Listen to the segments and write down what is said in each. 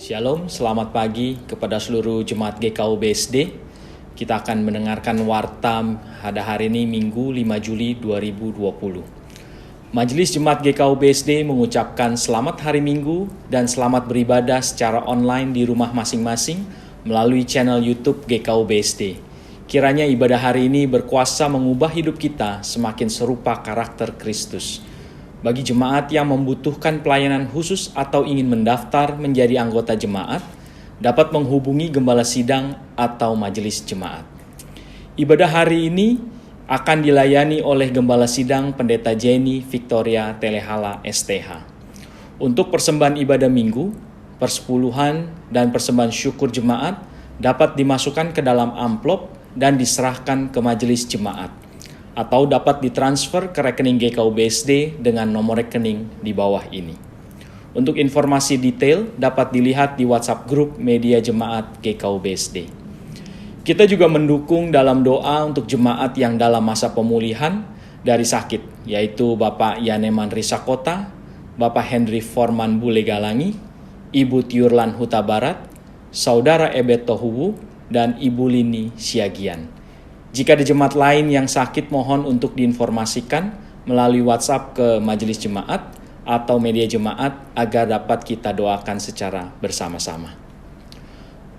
Shalom, selamat pagi kepada seluruh jemaat GKU BSD. Kita akan mendengarkan warta pada hari ini Minggu 5 Juli 2020. Majelis Jemaat GKU BSD mengucapkan selamat hari Minggu dan selamat beribadah secara online di rumah masing-masing melalui channel YouTube GKU BSD. Kiranya ibadah hari ini berkuasa mengubah hidup kita semakin serupa karakter Kristus. Bagi jemaat yang membutuhkan pelayanan khusus atau ingin mendaftar menjadi anggota jemaat, dapat menghubungi gembala sidang atau majelis jemaat. Ibadah hari ini akan dilayani oleh gembala sidang Pendeta Jenny Victoria Telehala STH. Untuk persembahan ibadah minggu, persepuluhan, dan persembahan syukur jemaat dapat dimasukkan ke dalam amplop dan diserahkan ke majelis jemaat, atau dapat ditransfer ke rekening GKU BSD dengan nomor rekening di bawah ini. Untuk informasi detail dapat dilihat di WhatsApp grup media jemaat GKU BSD. Kita juga mendukung dalam doa untuk jemaat yang dalam masa pemulihan dari sakit, yaitu Bapak Yaneman Risakota, Bapak Henry Forman Bulegalangi, Ibu Tiurlan Huta Barat, Saudara Ebet Tohuwu, dan Ibu Lini Siagian. Jika ada jemaat lain yang sakit, mohon untuk diinformasikan melalui WhatsApp ke majelis jemaat atau media jemaat agar dapat kita doakan secara bersama-sama.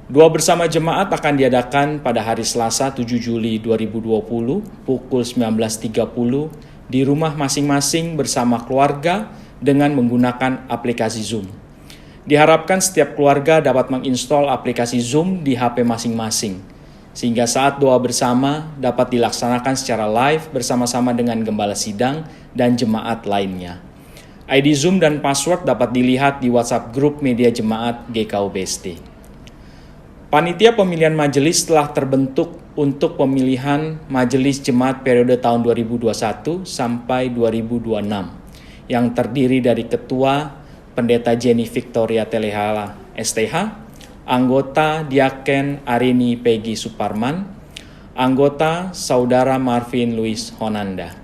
Doa bersama jemaat akan diadakan pada hari Selasa 7 Juli 2020 pukul 19.30 di rumah masing-masing bersama keluarga dengan menggunakan aplikasi Zoom. Diharapkan setiap keluarga dapat menginstal aplikasi Zoom di HP masing-masing, sehingga saat doa bersama dapat dilaksanakan secara live bersama-sama dengan gembala sidang dan jemaat lainnya. ID Zoom dan password dapat dilihat di WhatsApp grup media jemaat GKU BSD. Panitia pemilihan majelis telah terbentuk untuk pemilihan majelis jemaat periode tahun 2021 sampai 2026, yang terdiri dari Ketua Pendeta Jenny Victoria Telehala STH, anggota Diaken Arini Peggy Suparman, anggota Saudara Marvin Louis Honanda.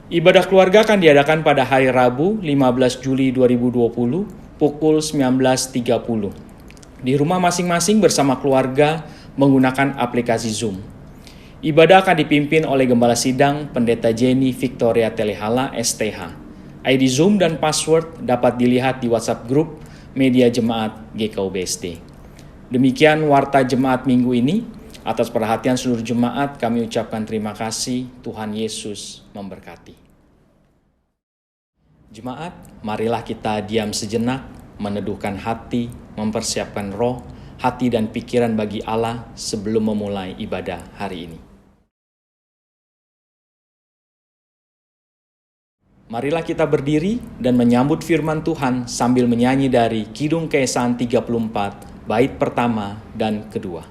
Ibadah keluarga akan diadakan pada hari Rabu 15 Juli 2020 pukul 19.30 di rumah masing-masing bersama keluarga menggunakan aplikasi Zoom. Ibadah akan dipimpin oleh Gembala Sidang Pendeta Jenny Victoria Telehala STH. ID Zoom dan password dapat dilihat di WhatsApp grup media jemaat GKU BSD. Demikian warta jemaat minggu ini. Atas perhatian seluruh jemaat kami ucapkan terima kasih. Tuhan Yesus memberkati. Jemaat, marilah kita diam sejenak, meneduhkan hati, mempersiapkan roh, hati dan pikiran bagi Allah sebelum memulai ibadah hari ini. Marilah kita berdiri dan menyambut firman Tuhan sambil menyanyi dari Kidung Keesahan 34, bait pertama dan kedua.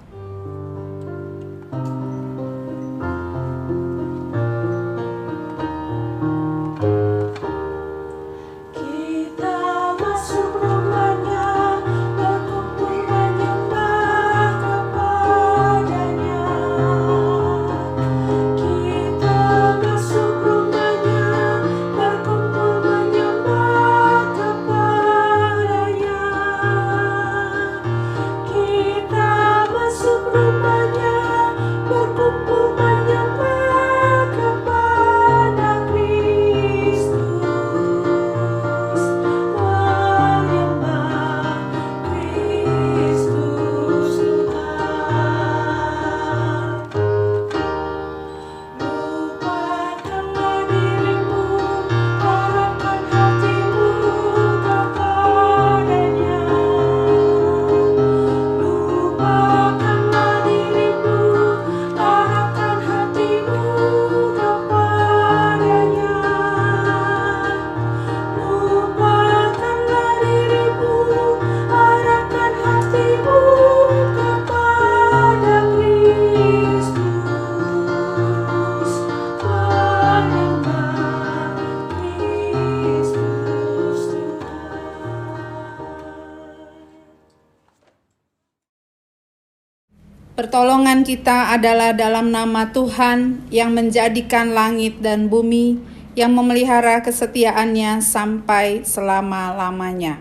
Pertolongan kita adalah dalam nama Tuhan yang menjadikan langit dan bumi, yang memelihara kesetiaannya sampai selama-lamanya.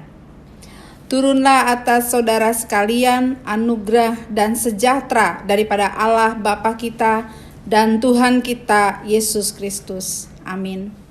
Turunlah atas saudara sekalian anugerah dan sejahtera daripada Allah Bapa kita dan Tuhan kita Yesus Kristus. Amin.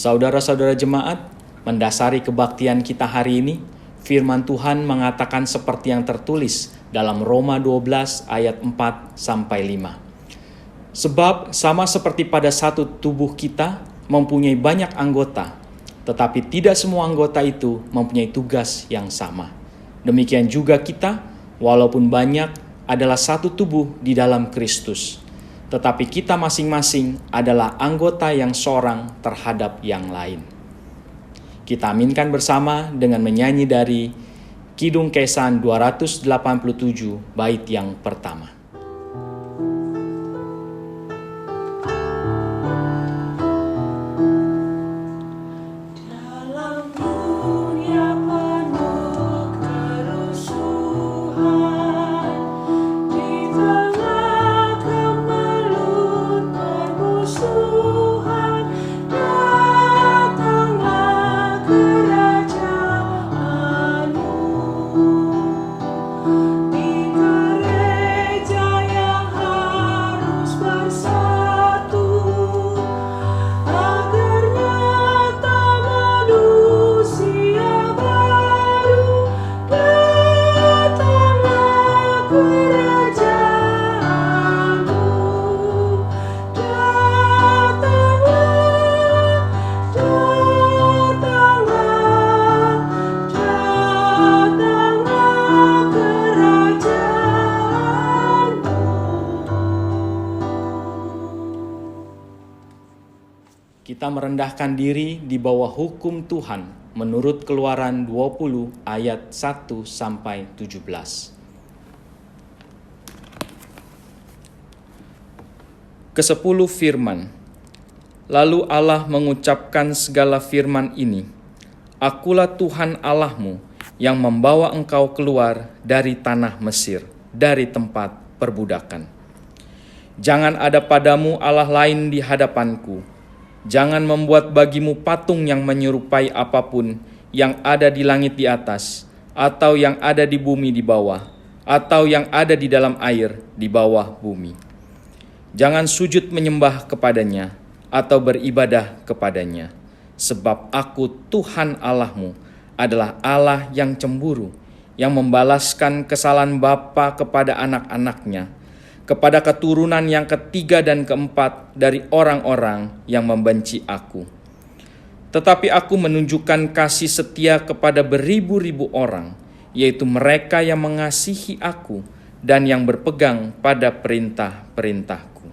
Saudara-saudara jemaat, mendasari kebaktian kita hari ini, firman Tuhan mengatakan seperti yang tertulis dalam Roma 12 ayat 4-5. Sebab sama seperti pada satu tubuh kita mempunyai banyak anggota, tetapi tidak semua anggota itu mempunyai tugas yang sama. Demikian juga kita, walaupun banyak, adalah satu tubuh di dalam Kristus. Tetapi kita masing-masing adalah anggota yang seorang terhadap yang lain. Kita aminkan bersama dengan menyanyi dari Kidung Kesan 287 bait yang pertama. Kita merendahkan diri di bawah hukum Tuhan menurut Keluaran 20 ayat 1-17. Kesepuluh firman. Lalu Allah mengucapkan segala firman ini, Akulah Tuhan Allahmu yang membawa engkau keluar dari tanah Mesir, dari tempat perbudakan. Jangan ada padamu Allah lain di hadapanku. Jangan membuat bagimu patung yang menyerupai apapun yang ada di langit di atas, atau yang ada di bumi di bawah, atau yang ada di dalam air di bawah bumi. Jangan sujud menyembah kepadanya, atau beribadah kepadanya, sebab aku Tuhan Allahmu adalah Allah yang cemburu, yang membalaskan kesalahan bapa kepada anak-anaknya, kepada keturunan yang ketiga dan keempat dari orang-orang yang membenci aku. Tetapi aku menunjukkan kasih setia kepada beribu-ribu orang, yaitu mereka yang mengasihi aku dan yang berpegang pada perintah-perintahku.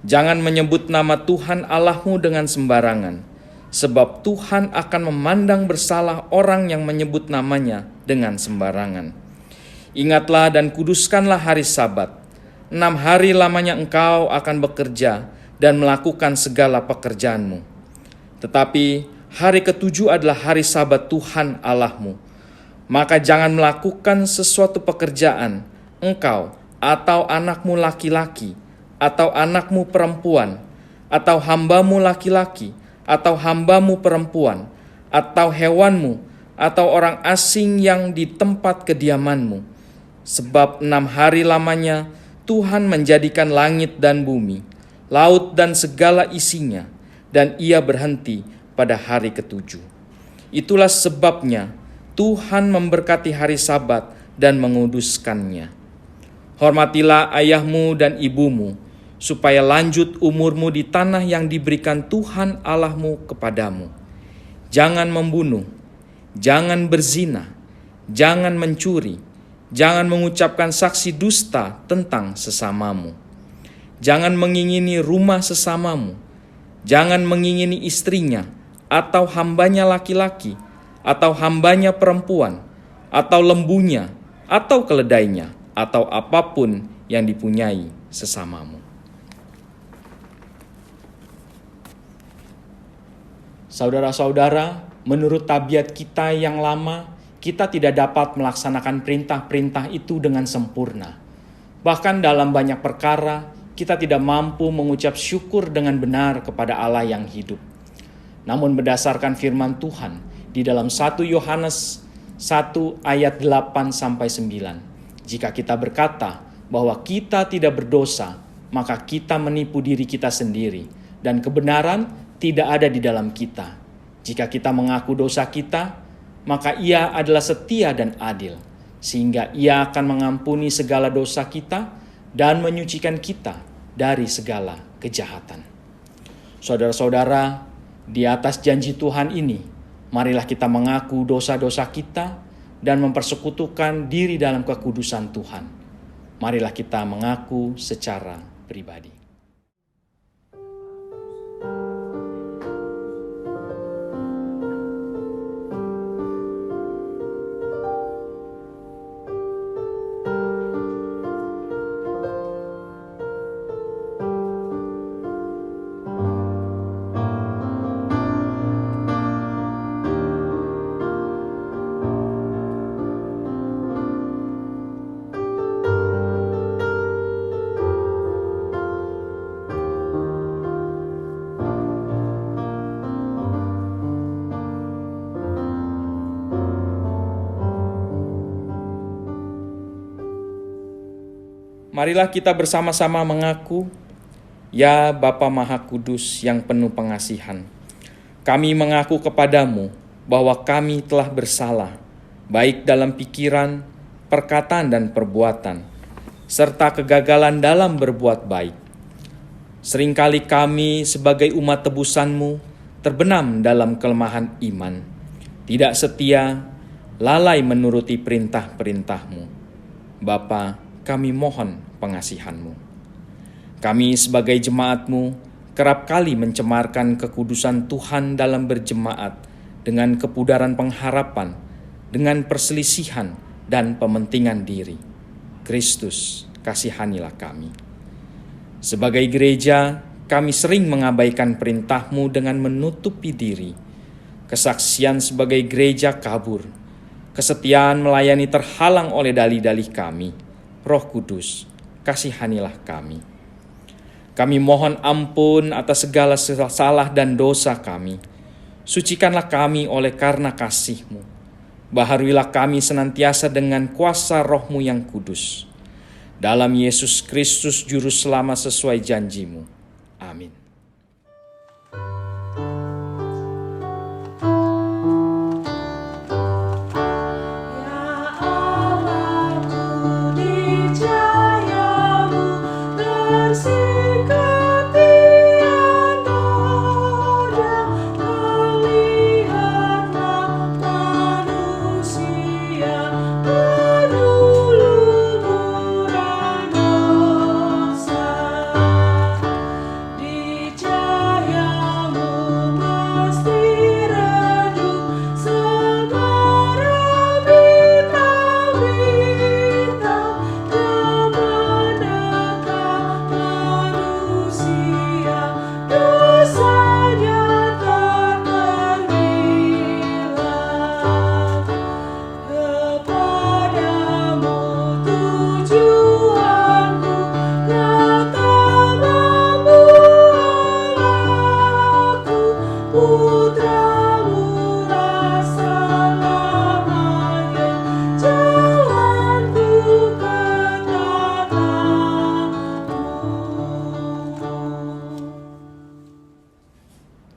Jangan menyebut nama Tuhan Allahmu dengan sembarangan, sebab Tuhan akan memandang bersalah orang yang menyebut namanya dengan sembarangan. Ingatlah dan kuduskanlah hari Sabat. 6 hari lamanya engkau akan bekerja dan melakukan segala pekerjaanmu. Tetapi hari ke-7 adalah hari Sabat Tuhan Allahmu. Maka jangan melakukan sesuatu pekerjaan, engkau atau anakmu laki-laki, atau anakmu perempuan, atau hambamu laki-laki, atau hambamu perempuan, atau hewanmu, atau orang asing yang di tempat kediamanmu. Sebab 6 hari lamanya Tuhan menjadikan langit dan bumi, laut dan segala isinya, dan ia berhenti pada hari ke-7. Itulah sebabnya Tuhan memberkati hari Sabat dan menguduskannya. Hormatilah ayahmu dan ibumu, supaya lanjut umurmu di tanah yang diberikan Tuhan Allahmu kepadamu. Jangan membunuh, jangan berzina, jangan mencuri, jangan mengucapkan saksi dusta tentang sesamamu. Jangan mengingini rumah sesamamu. Jangan mengingini istrinya, atau hambanya laki-laki, atau hambanya perempuan, atau lembunya, atau keledainya, atau apapun yang dipunyai sesamamu. Saudara-saudara, menurut tabiat kita yang lama, kita tidak dapat melaksanakan perintah-perintah itu dengan sempurna. Bahkan dalam banyak perkara, kita tidak mampu mengucap syukur dengan benar kepada Allah yang hidup. Namun berdasarkan firman Tuhan di dalam 1 Yohanes 1 ayat 8-9, jika kita berkata bahwa kita tidak berdosa, maka kita menipu diri kita sendiri dan kebenaran tidak ada di dalam kita. Jika kita mengaku dosa kita, maka Ia adalah setia dan adil, sehingga Ia akan mengampuni segala dosa kita dan menyucikan kita dari segala kejahatan. Saudara-saudara, di atas janji Tuhan ini, marilah kita mengaku dosa-dosa kita dan mempersekutukan diri dalam kekudusan Tuhan. Marilah kita mengaku secara pribadi. Marilah kita bersama-sama mengaku, Ya Bapa Maha Kudus yang penuh pengasihan, kami mengaku kepadamu bahwa kami telah bersalah, baik dalam pikiran, perkataan dan perbuatan, serta kegagalan dalam berbuat baik. Seringkali kami sebagai umat tebusan-Mu terbenam dalam kelemahan iman, tidak setia, lalai menuruti perintah-perintah-Mu. Bapa, kami mohon pengasihan-Mu. Kami sebagai jemaat-Mu kerap kali mencemarkan kekudusan Tuhan dalam berjemaat dengan kepudaran pengharapan, dengan perselisihan dan pementingan diri. Kristus, kasihanilah kami. Sebagai gereja, kami sering mengabaikan perintah-Mu dengan menutupi diri. Kesaksian sebagai gereja kabur. Kesetiaan melayani terhalang oleh dalih-dalih kami. Roh Kudus, kasihanilah kami. Kami mohon ampun atas segala salah dan dosa kami. Sucikanlah kami oleh karena kasih-Mu. Baharuilah kami senantiasa dengan kuasa Roh-Mu yang kudus. Dalam Yesus Kristus Juru Selamat sesuai janji-Mu. Amin.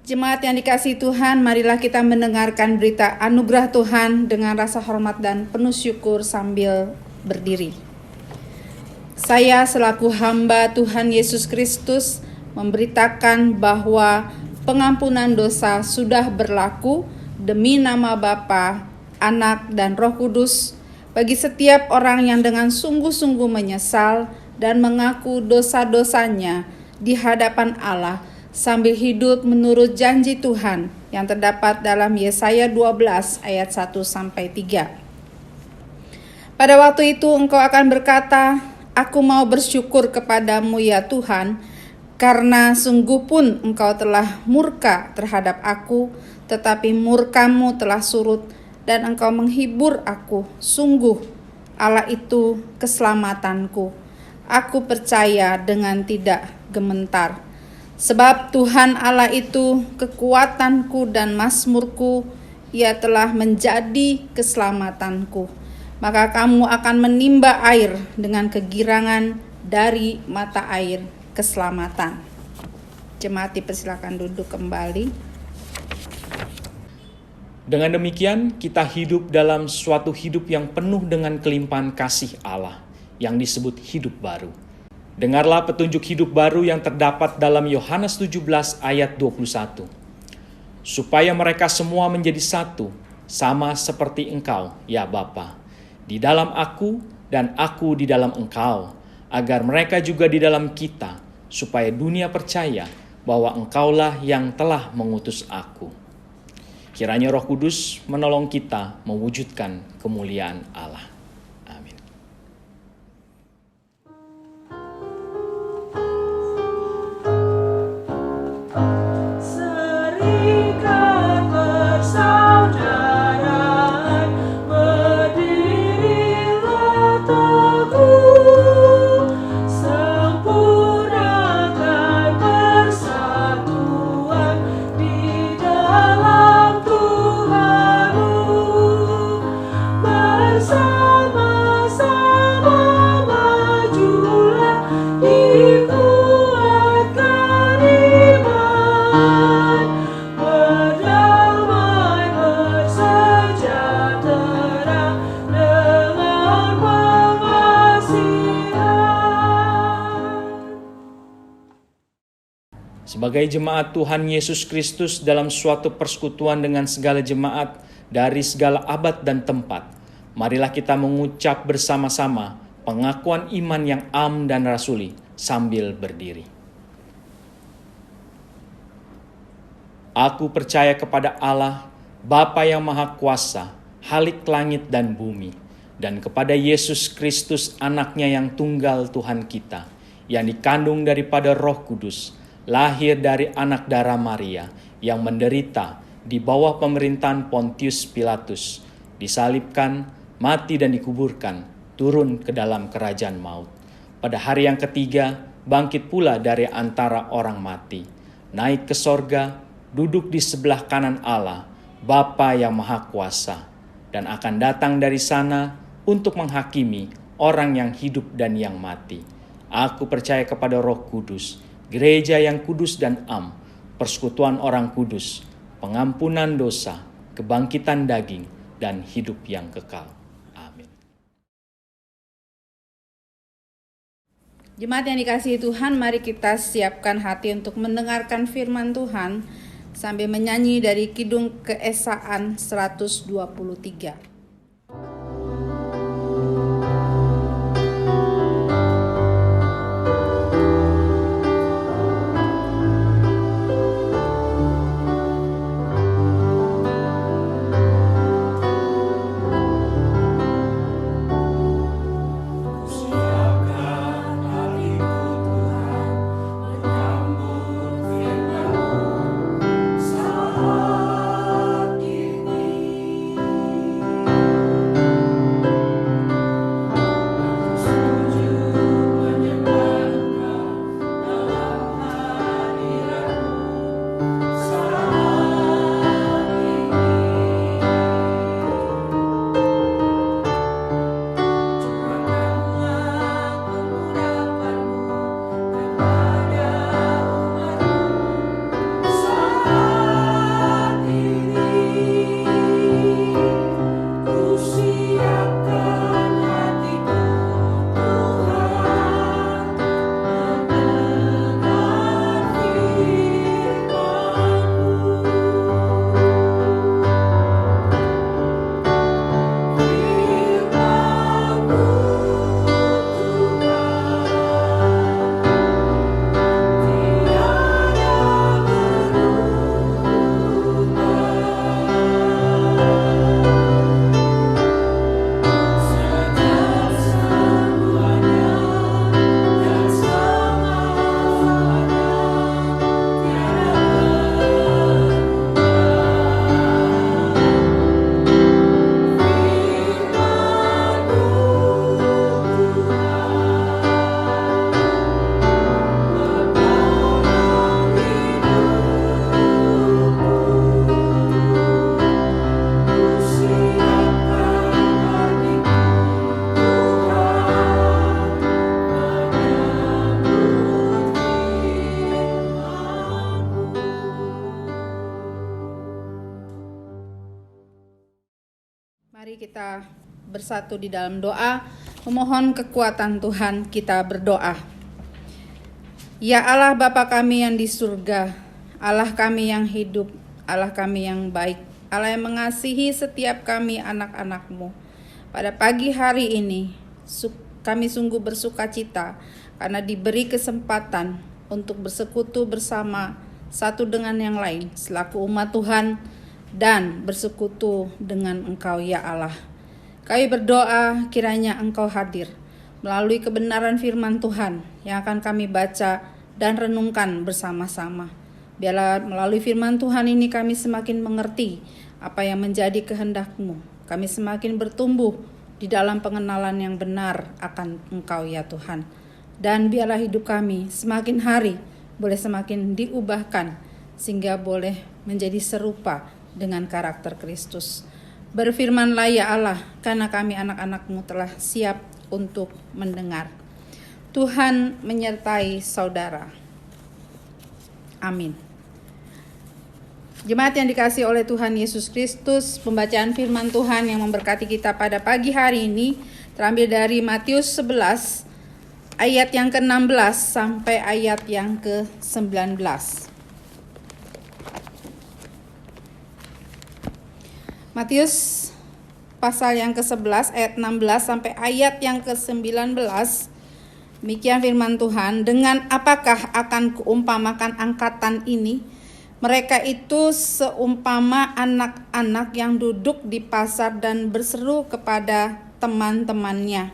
Jemaat yang dikasihi Tuhan, marilah kita mendengarkan berita anugerah Tuhan dengan rasa hormat dan penuh syukur sambil berdiri. Saya selaku hamba Tuhan Yesus Kristus memberitakan bahwa pengampunan dosa sudah berlaku demi nama Bapa, Anak, dan Roh Kudus bagi setiap orang yang dengan sungguh-sungguh menyesal dan mengaku dosa-dosanya di hadapan Allah sambil hidup menurut janji Tuhan yang terdapat dalam Yesaya 12 ayat 1-3. Pada waktu itu engkau akan berkata, Aku mau bersyukur kepadamu ya Tuhan, Karena sungguh pun engkau telah murka terhadap aku, tetapi murkamu telah surut dan engkau menghibur aku. Sungguh Allah itu keselamatanku. Aku percaya dengan tidak gementar. Sebab Tuhan Allah itu kekuatanku dan mazmurku, Ia telah menjadi keselamatanku. Maka kamu akan menimba air dengan kegirangan dari mata air keselamatan. Jemaat dipersilakan duduk kembali. Dengan demikian, kita hidup dalam suatu hidup yang penuh dengan kelimpahan kasih Allah yang disebut hidup baru. Dengarlah petunjuk hidup baru yang terdapat dalam Yohanes 17 ayat 21. Supaya mereka semua menjadi satu, sama seperti Engkau, ya Bapa, di dalam aku dan aku di dalam Engkau, agar mereka juga di dalam kita, supaya dunia percaya bahwa Engkaulah yang telah mengutus aku. Kiranya Roh Kudus menolong kita mewujudkan kemuliaan Allah. Amin. Serikat persaudaraan, berdirilah teguh, sempurnakan persatuan di dalam Tuhanmu. Bersama-sama majulah, dikuatkan iman, berdamai bersejahtera dengan pengasihan. Sebagai jemaat Tuhan Yesus Kristus dalam suatu persekutuan dengan segala jemaat dari segala abad dan tempat, marilah kita mengucap bersama-sama pengakuan iman yang am dan rasuli sambil berdiri. Aku percaya kepada Allah, Bapa yang Maha Kuasa, Halik langit dan bumi, dan kepada Yesus Kristus anaknya yang tunggal Tuhan kita, yang dikandung daripada Roh Kudus, lahir dari anak darah Maria, yang menderita di bawah pemerintahan Pontius Pilatus, disalibkan, mati dan dikuburkan, turun ke dalam kerajaan maut. Pada hari yang ketiga, bangkit pula dari antara orang mati, naik ke sorga, duduk di sebelah kanan Allah, Bapa yang Maha Kuasa, dan akan datang dari sana untuk menghakimi orang yang hidup dan yang mati. Aku percaya kepada Roh Kudus, gereja yang kudus dan am, persekutuan orang kudus, pengampunan dosa, kebangkitan daging, dan hidup yang kekal. Amin. Jemaat yang dikasihi Tuhan, mari kita siapkan hati untuk mendengarkan firman Tuhan sambil menyanyi dari Kidung Keesaan 123. Mari kita bersatu di dalam doa, memohon kekuatan Tuhan. Kita berdoa. Ya Allah Bapa kami yang di surga, Allah kami yang hidup, Allah kami yang baik, Allah yang mengasihi setiap kami anak-anak-Mu. Pada pagi hari ini, kami sungguh bersuka cita karena diberi kesempatan untuk bersekutu bersama satu dengan yang lain selaku umat Tuhan dan bersekutu dengan Engkau ya Allah. Kami berdoa kiranya Engkau hadir melalui kebenaran firman Tuhan yang akan kami baca dan renungkan bersama-sama. Biarlah melalui firman Tuhan ini kami semakin mengerti apa yang menjadi kehendak-Mu. Kami semakin bertumbuh di dalam pengenalan yang benar akan Engkau ya Tuhan. Dan biarlah hidup kami semakin hari boleh semakin diubahkan sehingga boleh menjadi serupa dengan karakter Kristus. Berfirmanlah ya Allah, karena kami anak-anak-Mu telah siap untuk mendengar. Tuhan menyertai saudara. Amin. Jemaat yang dikasihi oleh Tuhan Yesus Kristus, pembacaan firman Tuhan yang memberkati kita pada pagi hari ini terambil dari Matius 11 ayat yang ke-16 sampai ayat yang ke-19. Matius pasal yang ke-11 ayat 16 sampai ayat yang ke-19. Demikian firman Tuhan, dengan apakah akan kuumpamakan angkatan ini? Mereka itu seumpama anak-anak yang duduk di pasar dan berseru kepada teman-temannya.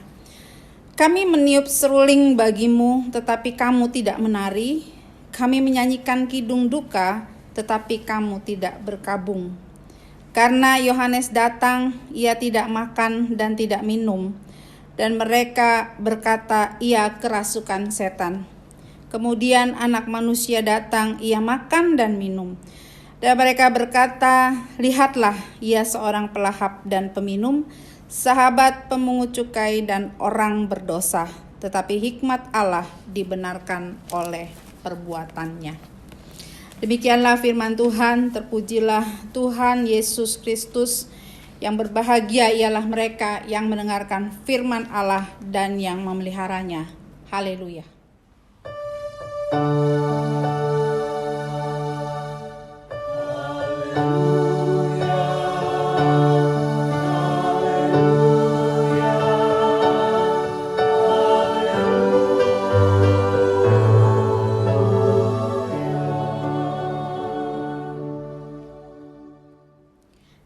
Kami meniup seruling bagimu, tetapi kamu tidak menari. Kami menyanyikan kidung duka, tetapi kamu tidak berkabung. Karena Yohanes datang, ia tidak makan dan tidak minum. Dan mereka berkata, ia kerasukan setan. Kemudian anak manusia datang, ia makan dan minum. Dan mereka berkata, lihatlah, ia seorang pelahap dan peminum, sahabat pemungut cukai dan orang berdosa. Tetapi hikmat Allah dibenarkan oleh perbuatannya. Demikianlah firman Tuhan, terpujilah Tuhan Yesus Kristus. Yang berbahagia ialah mereka yang mendengarkan firman Allah dan yang memeliharanya. Haleluya.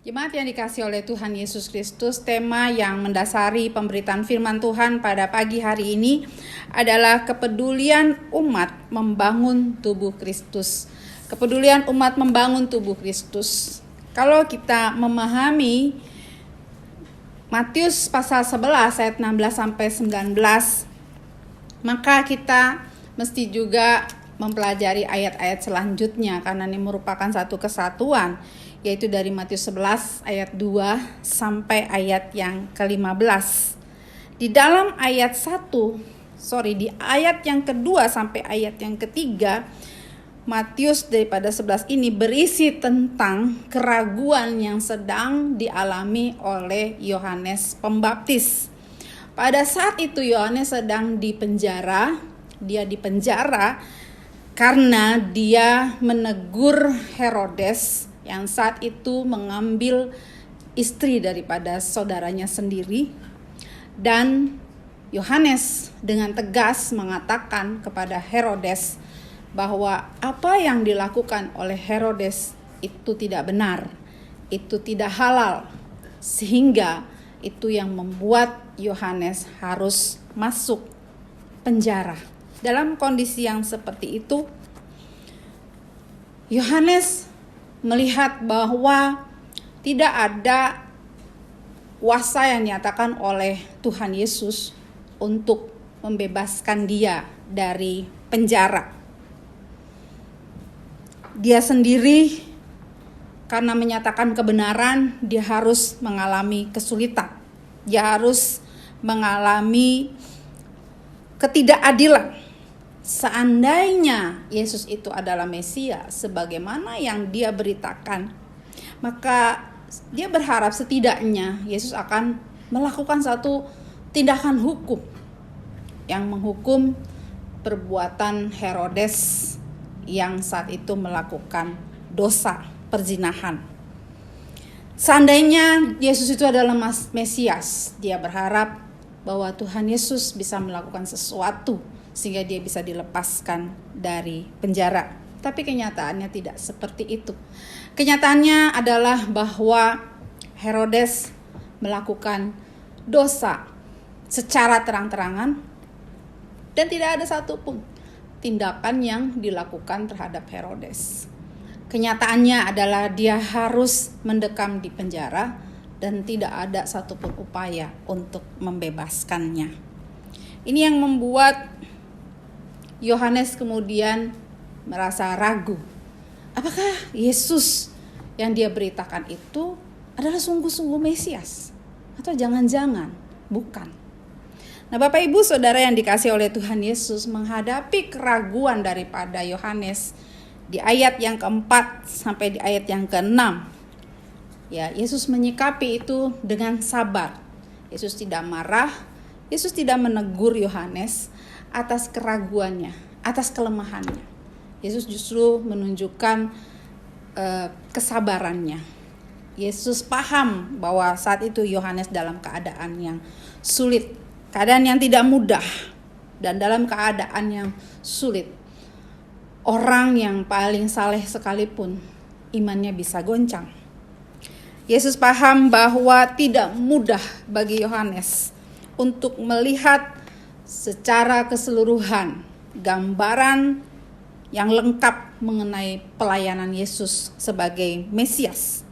Jemaat yang dikasihi oleh Tuhan Yesus Kristus, tema yang mendasari pemberitaan firman Tuhan pada pagi hari ini adalah kepedulian umat membangun tubuh Kristus. Kepedulian umat membangun tubuh Kristus. Kalau kita memahami Matius pasal 11 ayat 16 sampai 19, maka kita mesti juga mempelajari ayat-ayat selanjutnya karena ini merupakan satu kesatuan, yaitu dari Matius 11 ayat 2 sampai ayat yang ke-15. Di dalam di ayat yang kedua sampai ayat yang ketiga, Matius daripada 11 ini berisi tentang keraguan yang sedang dialami oleh Yohanes Pembaptis. Pada saat itu Yohanes sedang dipenjara, dia dipenjara karena dia menegur Herodes yang saat itu mengambil istri daripada saudaranya sendiri. Dan Yohanes dengan tegas mengatakan kepada Herodes bahwa apa yang dilakukan oleh Herodes itu tidak benar, itu tidak halal, sehingga itu yang membuat Yohanes harus masuk penjara. Dalam kondisi yang seperti itu, Yohanes melihat bahwa tidak ada kuasa yang dinyatakan oleh Tuhan Yesus untuk membebaskan dia dari penjara. Dia sendiri karena menyatakan kebenaran, dia harus mengalami kesulitan. Dia harus mengalami ketidakadilan. Seandainya Yesus itu adalah Mesias sebagaimana yang dia beritakan, maka Dia berharap setidaknya Yesus akan melakukan satu tindakan hukum yang menghukum perbuatan Herodes yang saat itu melakukan dosa perzinahan. Seandainya Yesus itu adalah Mesias, dia berharap bahwa Tuhan Yesus bisa melakukan sesuatu sehingga dia bisa dilepaskan dari penjara. Tapi kenyataannya tidak seperti itu. Kenyataannya adalah bahwa Herodes melakukan dosa secara terang-terangan dan tidak ada satupun tindakan yang dilakukan terhadap Herodes. Kenyataannya adalah dia harus mendekam di penjara dan tidak ada satupun upaya untuk membebaskannya. Ini yang membuat Yohanes kemudian merasa ragu. Apakah Yesus yang dia beritakan itu adalah sungguh-sungguh Mesias? Atau jangan-jangan bukan? Nah, Bapak Ibu Saudara yang dikasihi oleh Tuhan Yesus, menghadapi keraguan daripada Yohanes di ayat yang keempat sampai di ayat yang keenam, ya, Yesus menyikapi itu dengan sabar. Yesus tidak marah, Yesus tidak menegur Yohanes atas keraguannya, atas kelemahannya. Yesus justru menunjukkan kesabarannya. Yesus paham bahwa saat itu Yohanes dalam keadaan yang sulit, keadaan yang tidak mudah, dan dalam keadaan yang sulit. Orang yang paling saleh sekalipun imannya bisa goncang. Yesus paham bahwa tidak mudah bagi Yohanes untuk melihat secara keseluruhan gambaran yang lengkap mengenai pelayanan Yesus sebagai Mesias.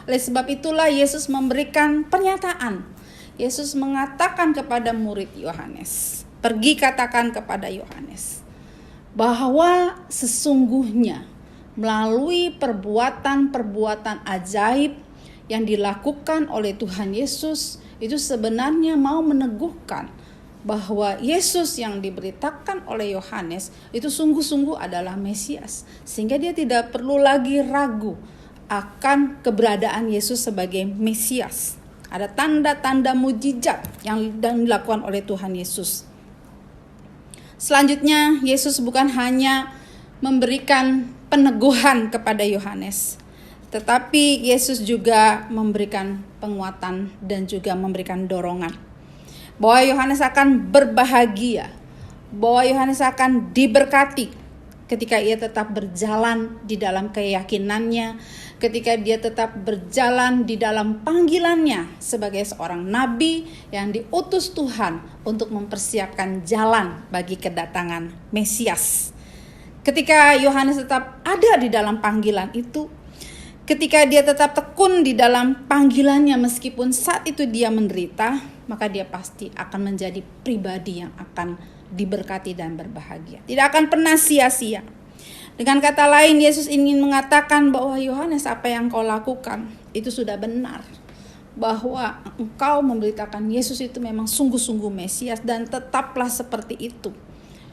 Oleh sebab itulah Yesus memberikan pernyataan. Yesus mengatakan kepada murid Yohanes, pergi katakan kepada Yohanes, bahwa sesungguhnya melalui perbuatan-perbuatan ajaib yang dilakukan oleh Tuhan Yesus, itu sebenarnya mau meneguhkan bahwa Yesus yang diberitakan oleh Yohanes itu sungguh-sungguh adalah Mesias, sehingga dia tidak perlu lagi ragu akan keberadaan Yesus sebagai Mesias. Ada tanda-tanda mujizat yang dilakukan oleh Tuhan Yesus. Selanjutnya, Yesus bukan hanya memberikan peneguhan kepada Yohanes, tetapi Yesus juga memberikan penguatan dan juga memberikan dorongan bahwa Yohanes akan berbahagia, bahwa Yohanes akan diberkati ketika ia tetap berjalan di dalam keyakinannya, ketika dia tetap berjalan di dalam panggilannya sebagai seorang nabi yang diutus Tuhan untuk mempersiapkan jalan bagi kedatangan Mesias. Ketika Yohanes tetap ada di dalam panggilan itu, ketika dia tetap tekun di dalam panggilannya meskipun saat itu dia menderita, maka dia pasti akan menjadi pribadi yang akan diberkati dan berbahagia. Tidak akan pernah sia-sia. Dengan kata lain, Yesus ingin mengatakan bahwa Yohanes, apa yang kau lakukan itu sudah benar. Bahwa engkau memberitakan Yesus itu memang sungguh-sungguh Mesias, dan tetaplah seperti itu.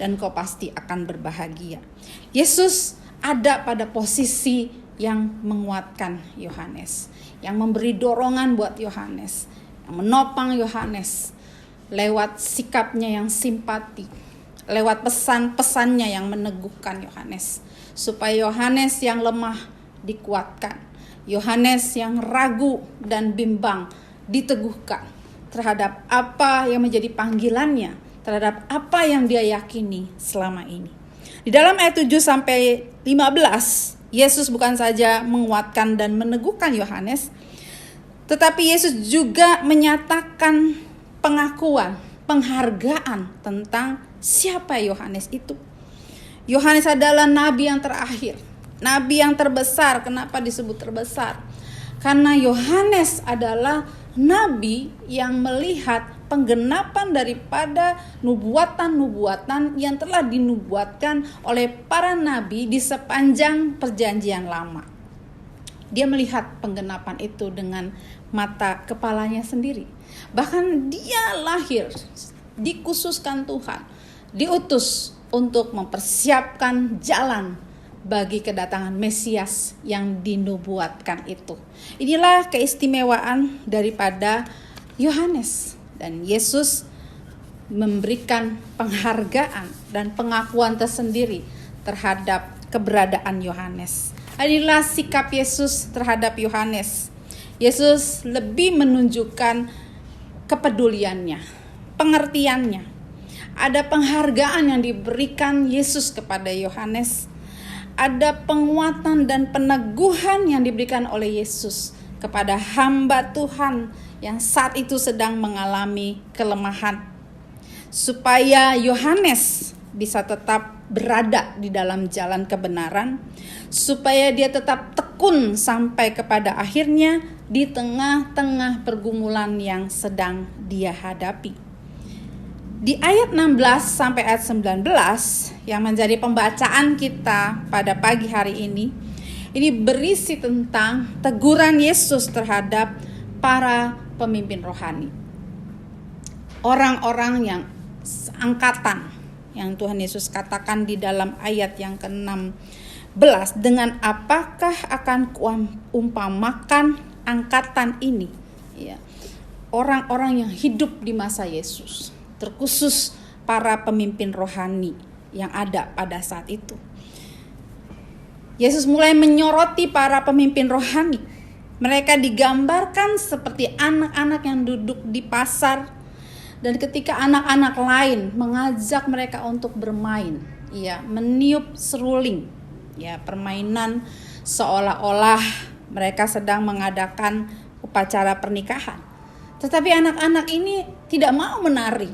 Dan kau pasti akan berbahagia. Yesus ada pada posisi yang menguatkan Yohanes, yang memberi dorongan buat Yohanes, yang menopang Yohanes lewat sikapnya yang simpati, lewat pesan-pesannya yang meneguhkan Yohanes, supaya Yohanes yang lemah dikuatkan, Yohanes yang ragu dan bimbang diteguhkan terhadap apa yang menjadi panggilannya, terhadap apa yang dia yakini selama ini. Di dalam ayat 7 sampai 15, Yesus bukan saja menguatkan dan meneguhkan Yohanes, tetapi Yesus juga menyatakan pengakuan, penghargaan tentang siapa Yohanes itu. Yohanes adalah nabi yang terakhir, nabi yang terbesar. Kenapa disebut terbesar? Karena Yohanes adalah nabi yang melihat penggenapan daripada nubuatan-nubuatan yang telah dinubuatkan oleh para nabi di sepanjang perjanjian lama. Dia melihat penggenapan itu dengan mata kepalanya sendiri. Bahkan dia lahir, dikhususkan Tuhan, diutus untuk mempersiapkan jalan bagi kedatangan Mesias yang dinubuatkan itu. Inilah keistimewaan daripada Yohanes, dan Yesus memberikan penghargaan dan pengakuan tersendiri terhadap keberadaan Yohanes. Inilah sikap Yesus terhadap Yohanes. Yesus lebih menunjukkan kepeduliannya, pengertiannya. Ada penghargaan yang diberikan Yesus kepada Yohanes. Ada penguatan dan peneguhan yang diberikan oleh Yesus kepada hamba Tuhan yang saat itu sedang mengalami kelemahan, supaya Yohanes bisa tetap berada di dalam jalan kebenaran, supaya dia tetap tekun sampai kepada akhirnya di tengah-tengah pergumulan yang sedang dia hadapi. Di ayat 16 sampai ayat 19 yang menjadi pembacaan kita pada pagi hari ini berisi tentang teguran Yesus terhadap para pemimpin rohani. Orang-orang yang angkatan yang Tuhan Yesus katakan di dalam ayat yang ke-16, dengan apakah akan kuumpamakan angkatan ini? Ya, orang-orang yang hidup di masa Yesus, terkhusus para pemimpin rohani yang ada pada saat itu. Yesus mulai menyoroti para pemimpin rohani. Mereka digambarkan seperti anak-anak yang duduk di pasar, dan ketika anak-anak lain mengajak mereka untuk bermain, ya, meniup seruling, ya, permainan seolah-olah mereka sedang mengadakan upacara pernikahan. Tetapi anak-anak ini tidak mau menari.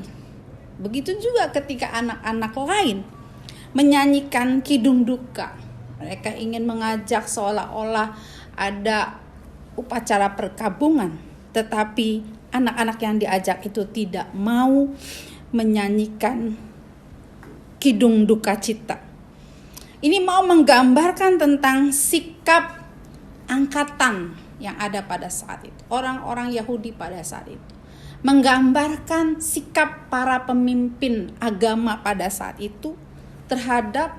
Begitu juga ketika anak-anak lain menyanyikan kidung duka. Mereka ingin mengajak seolah-olah ada upacara perkabungan. Tetapi anak-anak yang diajak itu tidak mau menyanyikan kidung duka cita. Ini mau menggambarkan tentang sikap angkatan yang ada pada saat itu, orang-orang Yahudi pada saat itu, menggambarkan sikap para pemimpin agama pada saat itu terhadap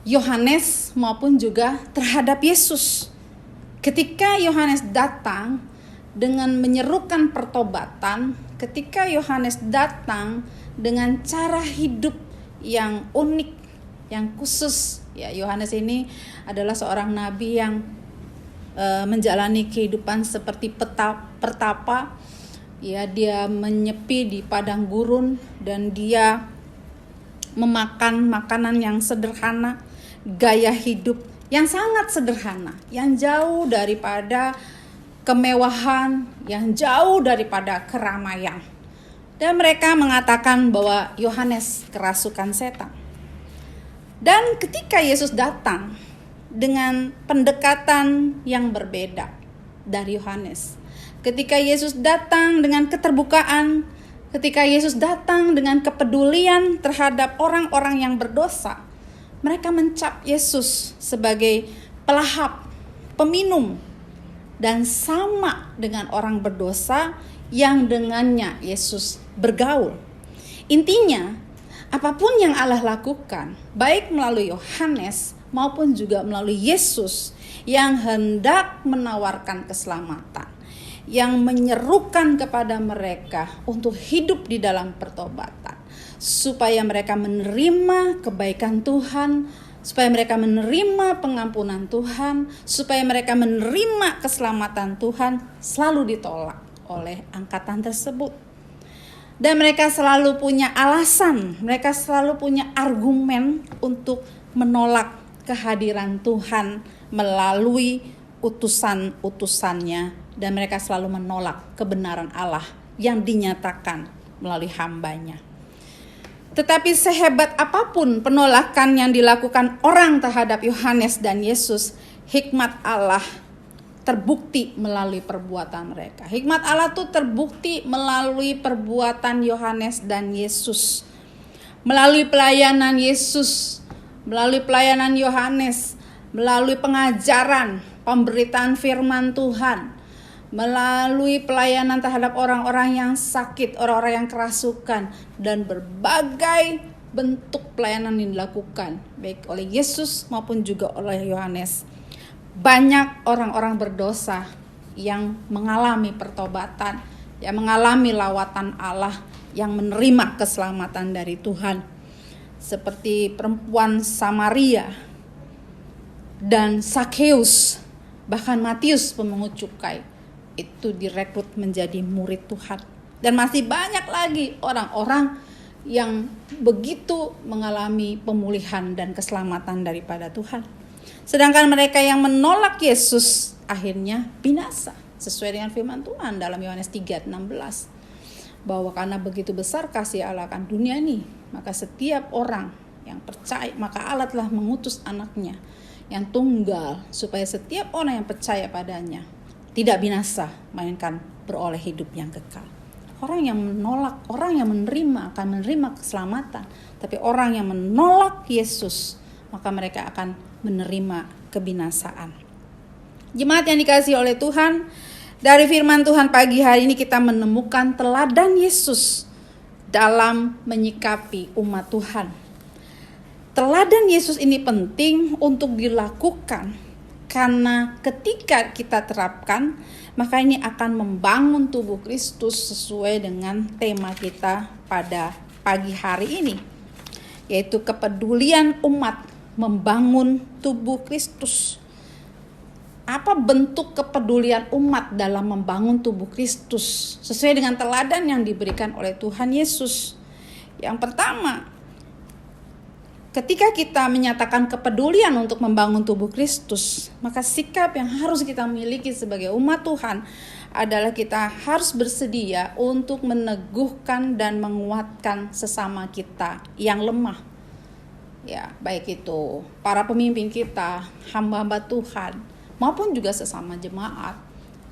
Yohanes maupun juga terhadap Yesus. Ketika Yohanes datang dengan menyerukan pertobatan, ketika Yohanes datang dengan cara hidup yang unik, yang khusus, ya, Yohanes ini adalah seorang nabi yang menjalani kehidupan seperti pertapa. Ya, dia menyepi di padang gurun dan dia memakan makanan yang sederhana, gaya hidup yang sangat sederhana, yang jauh daripada kemewahan, yang jauh daripada keramaian. Dan mereka mengatakan bahwa Yohanes kerasukan setan. Dan ketika Yesus datang dengan pendekatan yang berbeda dari Yohanes, ketika Yesus datang dengan keterbukaan, ketika Yesus datang dengan kepedulian terhadap orang-orang yang berdosa, mereka mencap Yesus sebagai pelahap, peminum, dan sama dengan orang berdosa yang dengannya Yesus bergaul. Intinya, apapun yang Allah lakukan, baik melalui Yohanes maupun juga melalui Yesus yang hendak menawarkan keselamatan, yang menyerukan kepada mereka untuk hidup di dalam pertobatan, supaya mereka menerima kebaikan Tuhan, supaya mereka menerima pengampunan Tuhan, supaya mereka menerima keselamatan Tuhan, selalu ditolak oleh angkatan tersebut. Dan mereka selalu punya alasan, mereka selalu punya argumen untuk menolak kehadiran Tuhan melalui utusan-utusannya, dan mereka selalu menolak kebenaran Allah yang dinyatakan melalui hambanya. Tetapi sehebat apapun penolakan yang dilakukan orang terhadap Yohanes dan Yesus, hikmat Allah terbukti melalui perbuatan mereka. Hikmat Allah itu terbukti melalui perbuatan Yohanes dan Yesus. Melalui pelayanan Yesus, melalui pelayanan Yohanes, melalui pengajaran, pemberitaan firman Tuhan, melalui pelayanan terhadap orang-orang yang sakit, orang-orang yang kerasukan, dan berbagai bentuk pelayanan yang dilakukan baik oleh Yesus maupun juga oleh Yohanes, banyak orang-orang berdosa yang mengalami pertobatan, yang mengalami lawatan Allah, yang menerima keselamatan dari Tuhan. Seperti perempuan Samaria dan Zakheus, bahkan Matius pemungut cukai, itu direkrut menjadi murid Tuhan. Dan masih banyak lagi orang-orang yang begitu mengalami pemulihan dan keselamatan daripada Tuhan. Sedangkan mereka yang menolak Yesus akhirnya binasa, sesuai dengan firman Tuhan dalam Yohanes 3:16, bahwa karena begitu besar kasih Allah akan dunia ini, maka setiap orang yang percaya, maka Allah telah mengutus anaknya yang tunggal, supaya setiap orang yang percaya padanya tidak binasa, melainkan beroleh hidup yang kekal. Orang yang menolak, orang yang menerima akan menerima keselamatan. Tapi orang yang menolak Yesus, maka mereka akan menerima kebinasaan. Jemaat yang dikasihi oleh Tuhan, dari firman Tuhan pagi hari ini kita menemukan teladan Yesus dalam menyikapi umat Tuhan. Teladan Yesus ini penting untuk dilakukan, karena ketika kita terapkan, maka ini akan membangun tubuh Kristus sesuai dengan tema kita pada pagi hari ini, yaitu kepedulian umat membangun tubuh Kristus. Apa bentuk kepedulian umat dalam membangun tubuh Kristus sesuai dengan teladan yang diberikan oleh Tuhan Yesus? Yang pertama, ketika kita menyatakan kepedulian untuk membangun tubuh Kristus, maka sikap yang harus kita miliki sebagai umat Tuhan adalah kita harus bersedia untuk meneguhkan dan menguatkan sesama kita yang lemah. Ya, baik itu para pemimpin kita, hamba-hamba Tuhan, maupun juga sesama jemaat,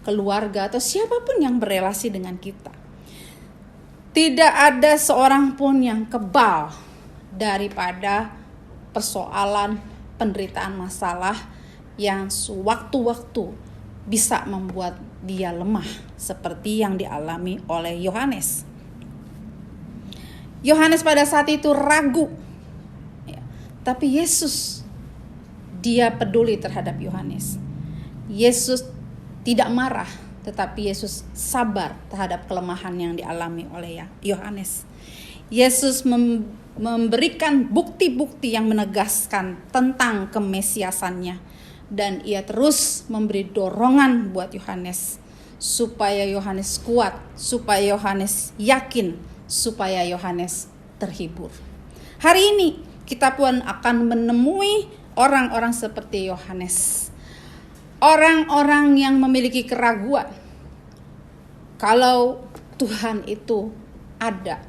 keluarga, atau siapapun yang berelasi dengan kita. Tidak ada seorang pun yang kebal daripada persoalan, penderitaan, masalah yang sewaktu-waktu bisa membuat dia lemah, seperti yang dialami oleh Yohanes. Yohanes pada saat itu ragu, ya, tapi Yesus, dia peduli terhadap Yohanes. Yesus tidak marah, tetapi Yesus sabar terhadap kelemahan yang dialami oleh Yohanes. Yesus memberikan bukti-bukti yang menegaskan tentang kemesiasannya, dan ia terus memberi dorongan buat Yohanes supaya Yohanes kuat, supaya Yohanes yakin, supaya Yohanes terhibur. Hari ini kita pun akan menemui orang-orang seperti Yohanes, orang-orang yang memiliki keraguan kalau Tuhan itu ada.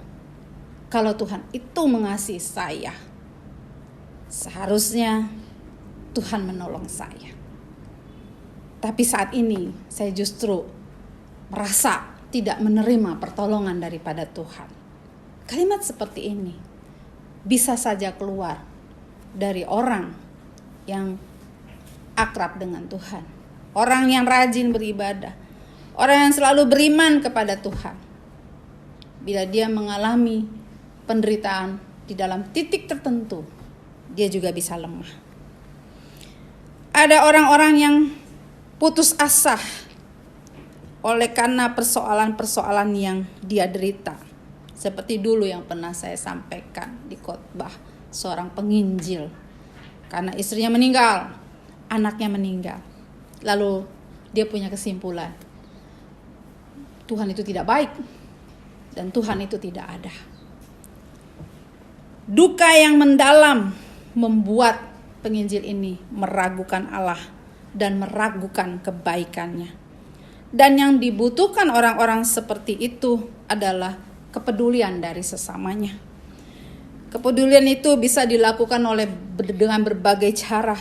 Kalau Tuhan itu mengasihi saya, seharusnya Tuhan menolong saya. Tapi saat ini saya justru merasa tidak menerima pertolongan daripada Tuhan. Kalimat seperti ini bisa saja keluar dari orang yang akrab dengan Tuhan, orang yang rajin beribadah, orang yang selalu beriman kepada Tuhan. Bila dia mengalami penderitaan di dalam titik tertentu, dia juga bisa lemah. Ada orang-orang yang putus asa oleh karena persoalan-persoalan yang dia derita. Seperti dulu yang pernah saya sampaikan di khotbah seorang penginjil. Karena istrinya meninggal, anaknya meninggal. Lalu dia punya kesimpulan, Tuhan itu tidak baik dan Tuhan itu tidak ada. Duka yang mendalam membuat penginjil ini meragukan Allah dan meragukan kebaikannya. Dan yang dibutuhkan orang-orang seperti itu adalah kepedulian dari sesamanya. Kepedulian itu bisa dilakukan dengan berbagai cara.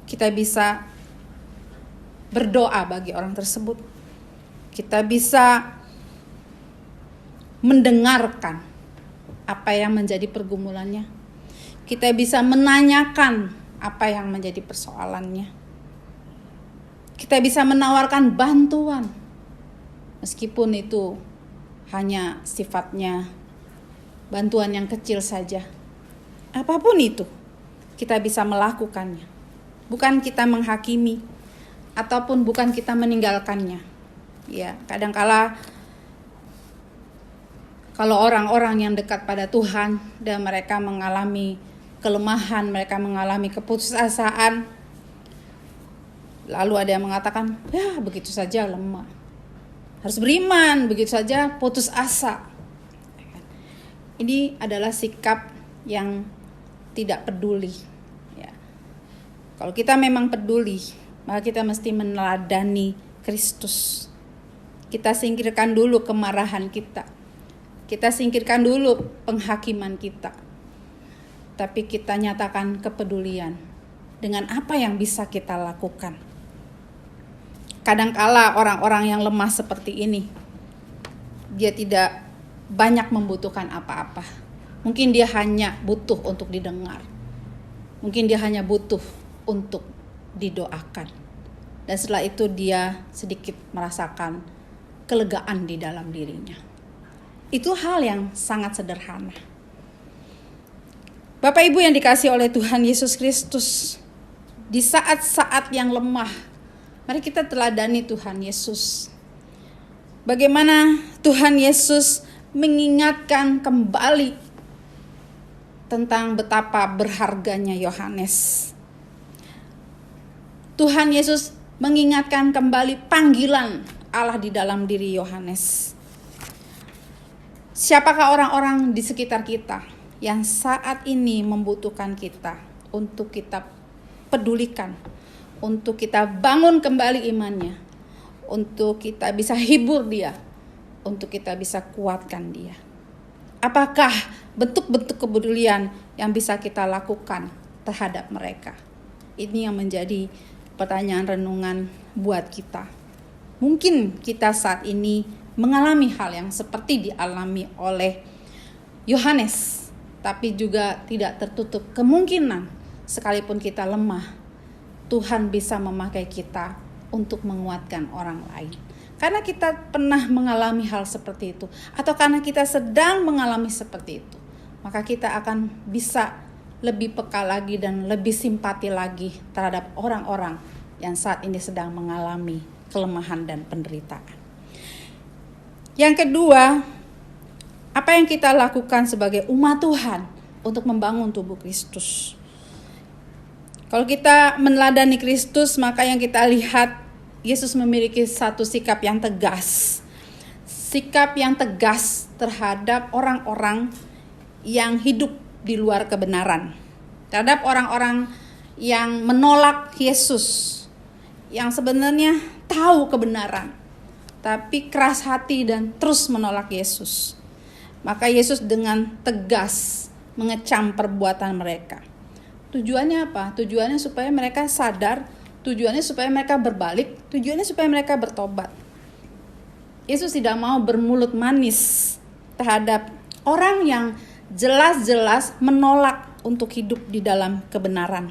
Kita bisa berdoa bagi orang tersebut. Kita bisa mendengarkan apa yang menjadi pergumulannya. Kita bisa menanyakan apa yang menjadi persoalannya. Kita bisa menawarkan bantuan, meskipun itu hanya sifatnya bantuan yang kecil saja. Apapun itu, kita bisa melakukannya. Bukan kita menghakimi, ataupun bukan kita meninggalkannya. Ya, kadangkala kalau orang-orang yang dekat pada Tuhan dan mereka mengalami kelemahan, mereka mengalami keputusasaan, lalu ada yang mengatakan, ya begitu saja lemah. Harus beriman, begitu saja putus asa. Ini adalah sikap yang tidak peduli. Ya. Kalau kita memang peduli, maka kita mesti meneladani Kristus. Kita singkirkan dulu kemarahan kita. Kita singkirkan dulu penghakiman kita. Tapi kita nyatakan kepedulian dengan apa yang bisa kita lakukan. Kadangkala orang-orang yang lemah seperti ini, dia tidak banyak membutuhkan apa-apa. Mungkin dia hanya butuh untuk didengar. Mungkin dia hanya butuh untuk didoakan. Dan setelah itu dia sedikit merasakan kelegaan di dalam dirinya. Itu hal yang sangat sederhana. Bapak Ibu yang dikasihi oleh Tuhan Yesus Kristus, di saat-saat yang lemah, mari kita teladani Tuhan Yesus. Bagaimana Tuhan Yesus mengingatkan kembali tentang betapa berharganya Yohanes. Tuhan Yesus mengingatkan kembali panggilan Allah di dalam diri Yohanes. Siapakah orang-orang di sekitar kita yang saat ini membutuhkan kita untuk kita pedulikan, untuk kita bangun kembali imannya, untuk kita bisa hibur dia, untuk kita bisa kuatkan dia. Apakah bentuk-bentuk kepedulian yang bisa kita lakukan terhadap mereka? Ini yang menjadi pertanyaan renungan buat kita. Mungkin kita saat ini mengalami hal yang seperti dialami oleh Yohanes, tapi juga tidak tertutup kemungkinan sekalipun kita lemah, Tuhan bisa memakai kita untuk menguatkan orang lain. Karena kita pernah mengalami hal seperti itu, atau karena kita sedang mengalami seperti itu, maka kita akan bisa lebih peka lagi dan lebih simpati lagi terhadap orang-orang yang saat ini sedang mengalami kelemahan dan penderitaan. Yang kedua, apa yang kita lakukan sebagai umat Tuhan untuk membangun tubuh Kristus? Kalau kita meneladani Kristus, maka yang kita lihat Yesus memiliki satu sikap yang tegas. Sikap yang tegas terhadap orang-orang yang hidup di luar kebenaran. Terhadap orang-orang yang menolak Yesus, yang sebenarnya tahu kebenaran, tapi keras hati dan terus menolak Yesus. Maka Yesus dengan tegas mengecam perbuatan mereka. Tujuannya apa? Tujuannya supaya mereka sadar, tujuannya supaya mereka berbalik, tujuannya supaya mereka bertobat. Yesus tidak mau bermulut manis terhadap orang yang jelas-jelas menolak untuk hidup di dalam kebenaran.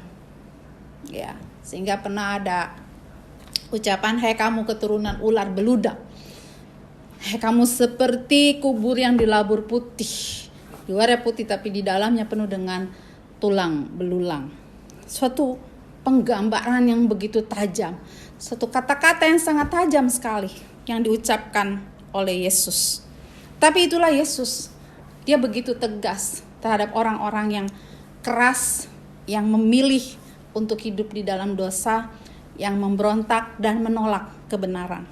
Ya, sehingga pernah ada ucapan, "Hai kamu keturunan ular beludak. Hai kamu seperti kubur yang dilabur putih. Luarnya putih tapi di dalamnya penuh dengan tulang belulang." Suatu penggambaran yang begitu tajam. Suatu kata-kata yang sangat tajam sekali yang diucapkan oleh Yesus. Tapi itulah Yesus. Dia begitu tegas terhadap orang-orang yang keras, yang memilih untuk hidup di dalam dosa, yang memberontak dan menolak kebenaran.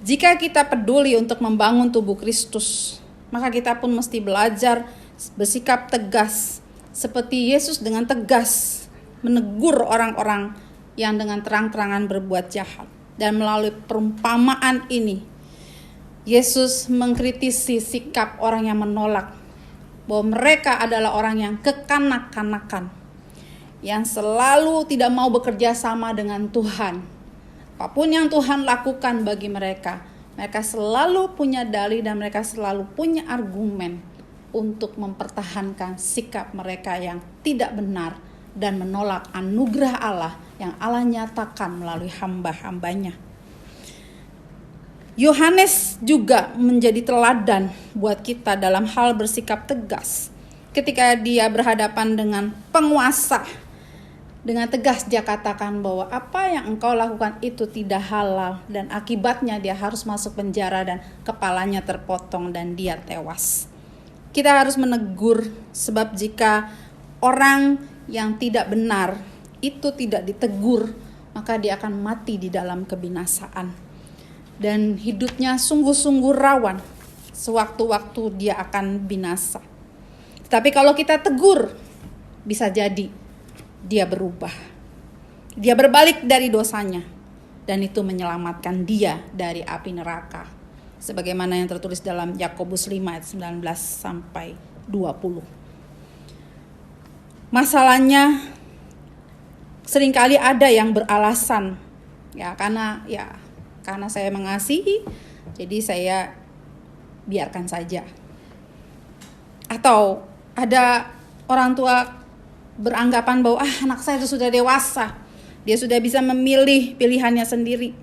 Jika kita peduli untuk membangun tubuh Kristus, maka kita pun mesti belajar bersikap tegas, seperti Yesus dengan tegas menegur orang-orang yang dengan terang-terangan berbuat jahat. Dan melalui perumpamaan ini, Yesus mengkritisi sikap orang yang menolak, bahwa mereka adalah orang yang kekanak-kanakan, yang selalu tidak mau bekerja sama dengan Tuhan. Apapun yang Tuhan lakukan bagi mereka, mereka selalu punya dalih dan mereka selalu punya argumen untuk mempertahankan sikap mereka yang tidak benar dan menolak anugerah Allah yang Allah nyatakan melalui hamba-hambanya. Yohanes juga menjadi teladan buat kita dalam hal bersikap tegas. Ketika dia berhadapan dengan penguasa, dengan tegas dia katakan bahwa apa yang engkau lakukan itu tidak halal, dan akibatnya dia harus masuk penjara dan kepalanya terpotong dan dia tewas. Kita harus menegur, sebab jika orang yang tidak benar itu tidak ditegur, maka dia akan mati di dalam kebinasaan. Dan hidupnya sungguh-sungguh rawan, sewaktu-waktu dia akan binasa. Tapi kalau kita tegur, bisa jadi dia berubah. Dia berbalik dari dosanya, dan itu menyelamatkan dia dari api neraka. Sebagaimana yang tertulis dalam Yakobus 5 ayat 19 sampai 20. Masalahnya seringkali ada yang beralasan, karena saya mengasihi, jadi saya biarkan saja. Atau ada orang tua beranggapan bahwa anak saya itu sudah dewasa, dia sudah bisa memilih pilihannya sendiri.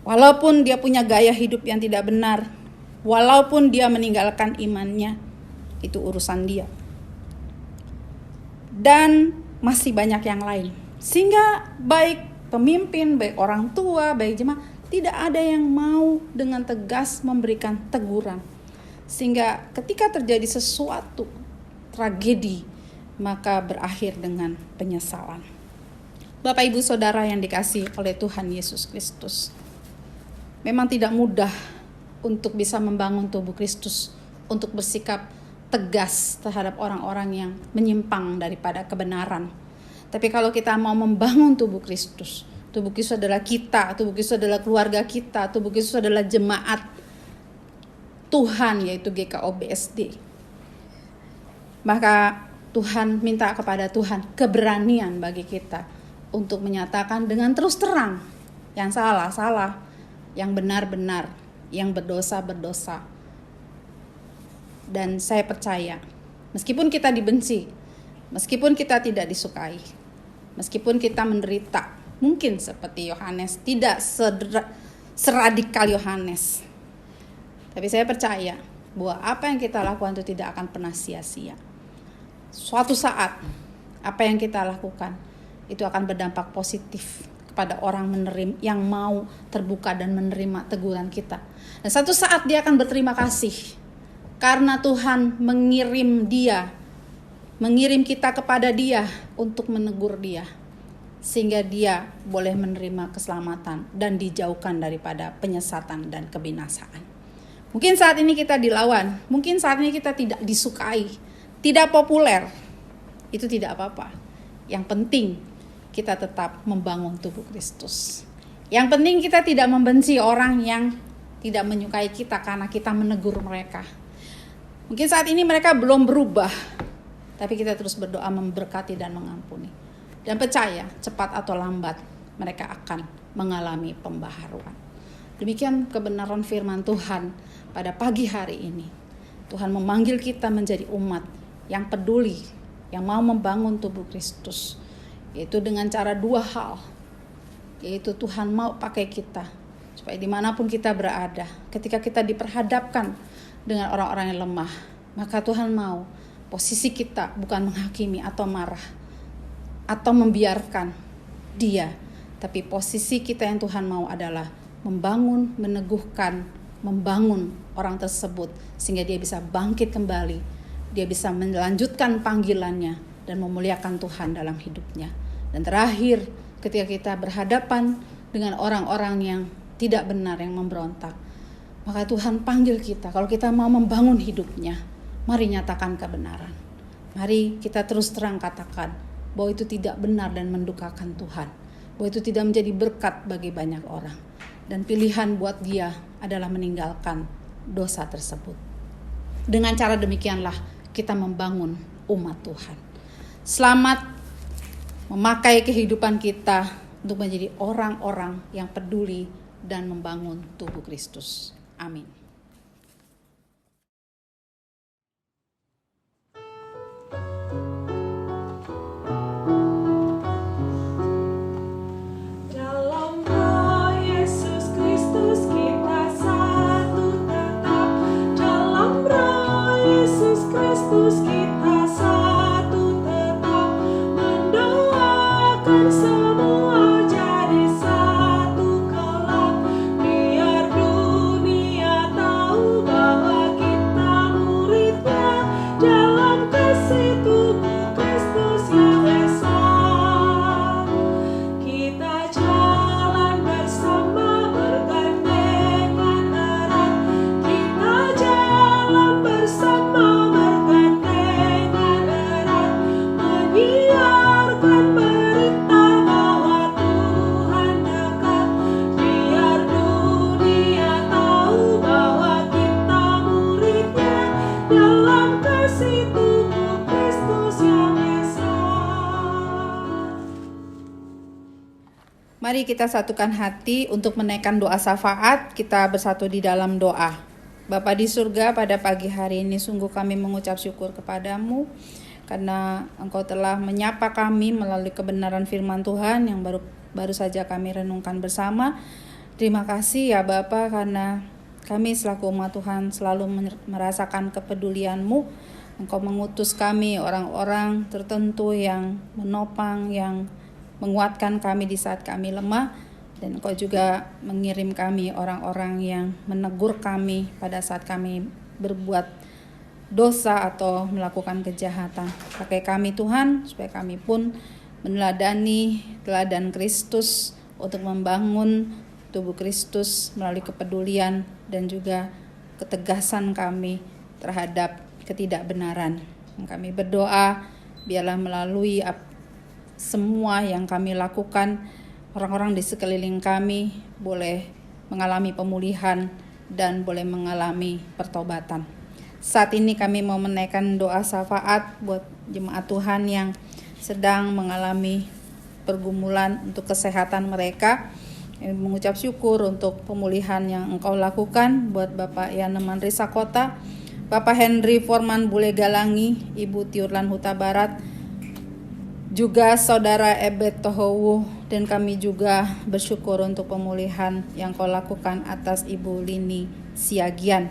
Walaupun dia punya gaya hidup yang tidak benar, walaupun dia meninggalkan imannya, itu urusan dia. Dan masih banyak yang lain. Sehingga baik pemimpin, baik orang tua, baik jemaat, tidak ada yang mau dengan tegas memberikan teguran. Sehingga ketika terjadi sesuatu tragedi, maka berakhir dengan penyesalan. Bapak Ibu Saudara yang dikasihi oleh Tuhan Yesus Kristus, memang tidak mudah untuk bisa membangun tubuh Kristus, untuk bersikap tegas terhadap orang-orang yang menyimpang daripada kebenaran. Tapi kalau kita mau membangun tubuh Kristus adalah kita, tubuh Kristus adalah keluarga kita, tubuh Kristus adalah jemaat Tuhan, yaitu GKOBSD. Maka Tuhan minta kepada Tuhan keberanian bagi kita untuk menyatakan dengan terus terang, yang salah, salah, yang benar, benar, yang berdosa, berdosa. Dan saya percaya, meskipun kita dibenci, meskipun kita tidak disukai, meskipun kita menderita, mungkin seperti Yohanes, tidak seradikal Yohanes, tapi saya percaya bahwa apa yang kita lakukan itu tidak akan pernah sia-sia. Suatu saat, apa yang kita lakukan itu akan berdampak positif kepada orang yang mau terbuka dan menerima teguran kita. Dan satu saat dia akan berterima kasih karena Tuhan mengirim kita kepada dia untuk menegur dia, sehingga dia boleh menerima keselamatan dan dijauhkan daripada penyesatan dan kebinasaan. Mungkin saat ini kita dilawan, mungkin saat ini kita tidak disukai, tidak populer, itu tidak apa-apa. Yang penting kita tetap membangun tubuh Kristus. Yang penting kita tidak membenci orang yang tidak menyukai kita karena kita menegur mereka. Mungkin saat ini mereka belum berubah, tapi kita terus berdoa memberkati dan mengampuni. Dan percaya cepat atau lambat mereka akan mengalami pembaharuan. Demikian kebenaran firman Tuhan pada pagi hari ini. Tuhan memanggil kita menjadi umat yang peduli, yang mau membangun tubuh Kristus. Yaitu dengan cara dua hal. Yaitu Tuhan mau pakai kita supaya dimanapun kita berada, ketika kita diperhadapkan dengan orang-orang yang lemah, maka Tuhan mau posisi kita bukan menghakimi atau marah atau membiarkan dia, tapi posisi kita yang Tuhan mau adalah membangun, meneguhkan, membangun orang tersebut sehingga dia bisa bangkit kembali, dia bisa melanjutkan panggilannya dan memuliakan Tuhan dalam hidupnya. Dan terakhir, ketika kita berhadapan dengan orang-orang yang tidak benar, yang memberontak, maka Tuhan panggil kita, kalau kita mau membangun hidupnya, mari nyatakan kebenaran. Mari kita terus terang katakan bahwa itu tidak benar dan mendukakan Tuhan, bahwa itu tidak menjadi berkat bagi banyak orang. Dan pilihan buat dia adalah meninggalkan dosa tersebut. Dengan cara demikianlah kita membangun umat Tuhan. Selamat memakai kehidupan kita untuk menjadi orang-orang yang peduli dan membangun tubuh Kristus. Amin. Dalam roh Yesus Kristus kita satu, tetap mendoakan semua jadi satu kelak. Biar dunia tahu bahwa kita muridnya dalam kasih tubuh Kristus yang esa. Kita jalan bersama bergandengan erat. Kita jalan bersama bergandengan erat, menyiarkan berita bahwa Tuhan dekat. Biar dunia tahu bahwa kita muridnya dalam kasih tubuh Kristus yang esa. Mari kita satukan hati untuk menaikkan doa syafaat. Kita bersatu di dalam doa. Bapa di surga, pada pagi hari ini sungguh kami mengucap syukur kepadamu karena Engkau telah menyapa kami melalui kebenaran firman Tuhan yang baru saja kami renungkan bersama. Terima kasih ya Bapa, karena kami selaku umat Tuhan selalu merasakan kepedulian-Mu. Engkau mengutus kami orang-orang tertentu yang menopang, yang menguatkan kami di saat kami lemah, dan Engkau juga mengirim kami orang-orang yang menegur kami pada saat kami berbuat dosa atau melakukan kejahatan. Pakai kami Tuhan, supaya kami pun meneladani teladan Kristus untuk membangun tubuh Kristus melalui kepedulian dan juga ketegasan kami terhadap ketidakbenaran. Kami berdoa, biarlah melalui semua yang kami lakukan, orang-orang di sekeliling kami boleh mengalami pemulihan dan boleh mengalami pertobatan. Saat ini kami mau menaikkan doa syafaat buat jemaat Tuhan yang sedang mengalami pergumulan untuk kesehatan mereka. Kami mengucap syukur untuk pemulihan yang Engkau lakukan buat Bapak Yaneman Risa Kota, Bapak Henry Forman Bule Galangi, Ibu Tiurlan Huta Barat, juga Saudara Ebet Tohowu, dan kami juga bersyukur untuk pemulihan yang Kau lakukan atas Ibu Lini Siagian.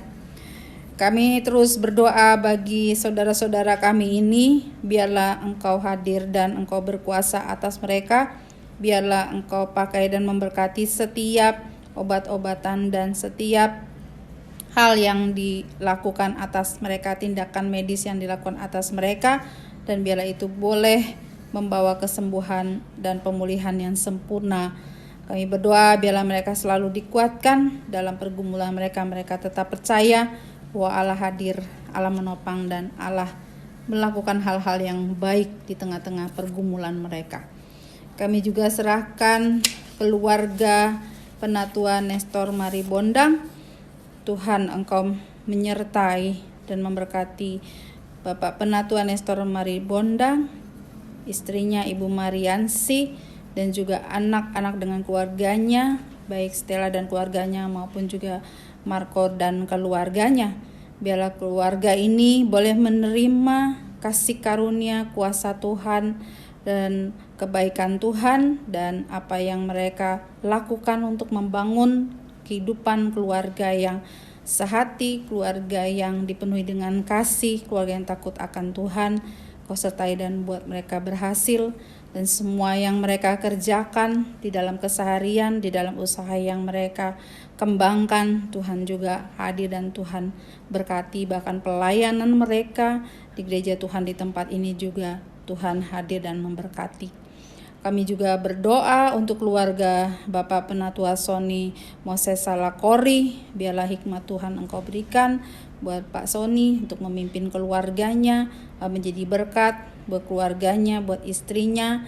Kami terus berdoa bagi saudara-saudara kami ini, biarlah Engkau hadir dan Engkau berkuasa atas mereka, biarlah Engkau pakai dan memberkati setiap obat-obatan dan setiap hal yang dilakukan atas mereka, tindakan medis yang dilakukan atas mereka, dan biarlah itu boleh membawa kesembuhan dan pemulihan yang sempurna. Kami berdoa biarlah mereka selalu dikuatkan dalam pergumulan mereka. Mereka tetap percaya bahwa Allah hadir, Allah menopang, dan Allah melakukan hal-hal yang baik di tengah-tengah pergumulan mereka. Kami juga serahkan keluarga Penatua Nestor Mari Bondang. Tuhan Engkau menyertai dan memberkati Bapak Penatua Nestor Mari Bondang, istrinya Ibu Mariansi, dan juga anak-anak dengan keluarganya, baik Stella dan keluarganya maupun juga Marco dan keluarganya. Biarlah keluarga ini boleh menerima kasih karunia, kuasa Tuhan, dan kebaikan Tuhan, dan apa yang mereka lakukan untuk membangun kehidupan keluarga yang sehati, keluarga yang dipenuhi dengan kasih, keluarga yang takut akan Tuhan. Kau sertai dan buat mereka berhasil, dan semua yang mereka kerjakan di dalam keseharian, di dalam usaha yang mereka kembangkan, Tuhan juga hadir dan Tuhan berkati. Bahkan pelayanan mereka di gereja Tuhan di tempat ini juga Tuhan hadir dan memberkati. Kami juga berdoa untuk keluarga Bapak Penatua Sony Moses Salakori. Biarlah hikmat Tuhan Engkau berikan buat Pak Sony untuk memimpin keluarganya, menjadi berkat buat keluarganya, buat istrinya,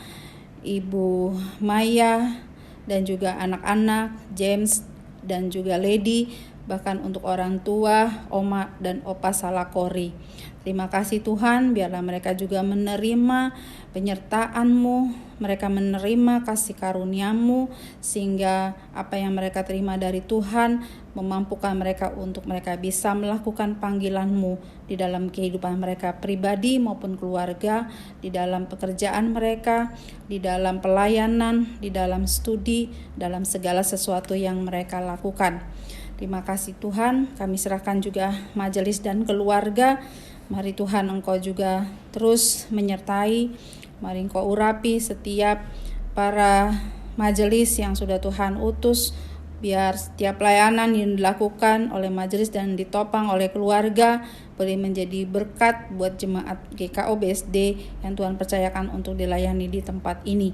Ibu Maya, dan juga anak-anak, James dan juga Lady, bahkan untuk orang tua, Oma dan Opa Salakori. Terima kasih Tuhan, biarlah mereka juga menerima penyertaan-Mu, mereka menerima kasih karunia-Mu, sehingga apa yang mereka terima dari Tuhan memampukan mereka untuk mereka bisa melakukan panggilan-Mu di dalam kehidupan mereka pribadi maupun keluarga, di dalam pekerjaan mereka, di dalam pelayanan, di dalam studi, dalam segala sesuatu yang mereka lakukan. Terima kasih Tuhan, kami serahkan juga majelis dan keluarga Mari Tuhan Engkau juga terus menyertai, mari Engkau urapi setiap para majelis yang sudah Tuhan utus, biar setiap pelayanan yang dilakukan oleh majelis dan ditopang oleh keluarga boleh menjadi berkat buat jemaat GKO BSD yang Tuhan percayakan untuk dilayani di tempat ini.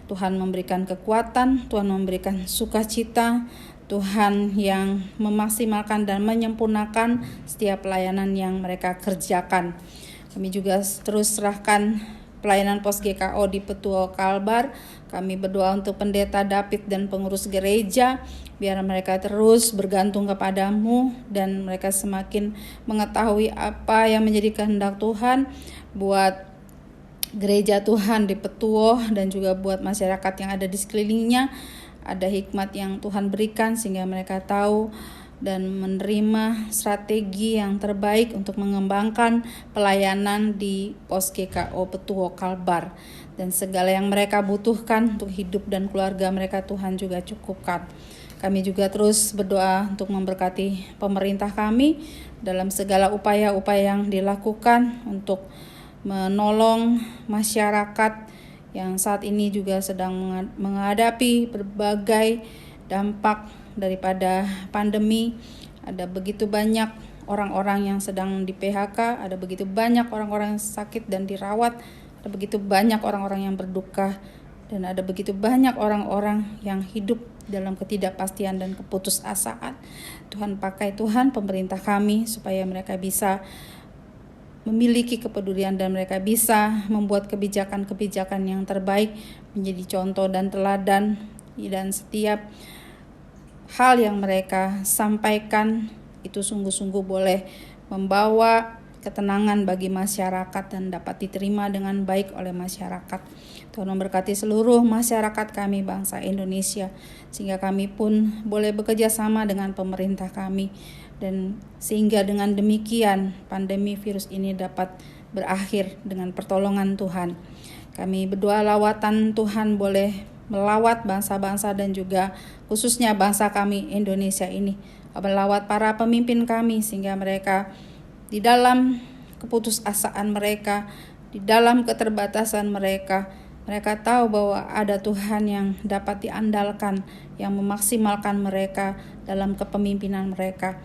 Tuhan memberikan kekuatan, Tuhan memberikan sukacita, Tuhan yang memaksimalkan dan menyempurnakan setiap pelayanan yang mereka kerjakan. Kami juga terus serahkan pelayanan pos GKO di Petuo Kalbar. Kami berdoa untuk pendeta David dan pengurus gereja, biar mereka terus bergantung kepadamu dan mereka semakin mengetahui apa yang menjadi kehendak Tuhan buat gereja Tuhan di Petuo dan juga buat masyarakat yang ada di sekelilingnya. Ada hikmat yang Tuhan berikan sehingga mereka tahu dan menerima strategi yang terbaik untuk mengembangkan pelayanan di pos GKO Petuo Kalbar. Dan segala yang mereka butuhkan untuk hidup dan keluarga mereka Tuhan juga cukupkan. Kami juga terus berdoa untuk memberkati pemerintah kami dalam segala upaya-upaya yang dilakukan untuk menolong masyarakat yang saat ini juga sedang menghadapi berbagai dampak daripada pandemi. Ada begitu banyak orang-orang yang sedang di PHK, ada begitu banyak orang-orang yang sakit dan dirawat, ada begitu banyak orang-orang yang berduka, dan ada begitu banyak orang-orang yang hidup dalam ketidakpastian dan keputusasaan. Tuhan pakai Tuhan pemerintah kami supaya mereka bisa memiliki kepedulian dan mereka bisa membuat kebijakan-kebijakan yang terbaik menjadi contoh dan teladan, dan setiap hal yang mereka sampaikan itu sungguh-sungguh boleh membawa ketenangan bagi masyarakat dan dapat diterima dengan baik oleh masyarakat. Tuhan memberkati seluruh masyarakat kami bangsa Indonesia sehingga kami pun boleh bekerja sama dengan pemerintah kami, dan sehingga dengan demikian pandemi virus ini dapat berakhir dengan pertolongan Tuhan. Kami berdoa lawatan Tuhan boleh melawat bangsa-bangsa dan juga khususnya bangsa kami Indonesia ini, melawat para pemimpin kami sehingga mereka di dalam keputusasaan mereka, di dalam keterbatasan mereka, mereka tahu bahwa ada Tuhan yang dapat diandalkan, yang memaksimalkan mereka dalam kepemimpinan mereka.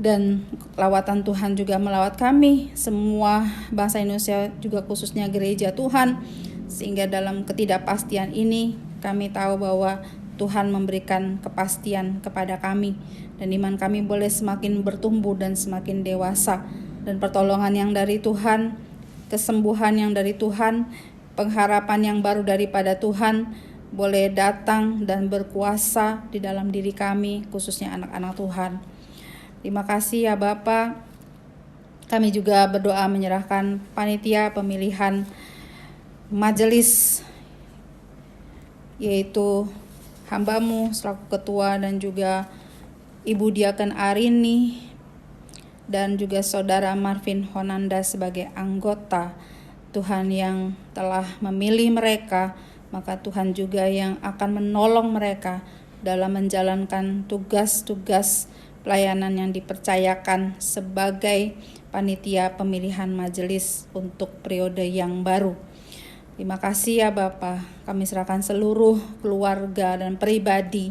Dan lawatan Tuhan juga melawat kami, semua bangsa Indonesia juga khususnya gereja Tuhan, sehingga dalam ketidakpastian ini kami tahu bahwa Tuhan memberikan kepastian kepada kami, dan iman kami boleh semakin bertumbuh dan semakin dewasa, dan pertolongan yang dari Tuhan, kesembuhan yang dari Tuhan, pengharapan yang baru daripada Tuhan boleh datang dan berkuasa di dalam diri kami, khususnya anak-anak Tuhan. Terima kasih ya Bapa. Kami juga berdoa menyerahkan panitia pemilihan majelis, yaitu hamba-Mu selaku ketua dan juga Ibu Diaken Arini dan juga Saudara Marvin Honanda sebagai anggota. Tuhan yang telah memilih mereka, maka Tuhan juga yang akan menolong mereka dalam menjalankan tugas-tugas pelayanan yang dipercayakan sebagai panitia pemilihan majelis untuk periode yang baru. Terima kasih ya Bapa. Kami serahkan seluruh keluarga dan pribadi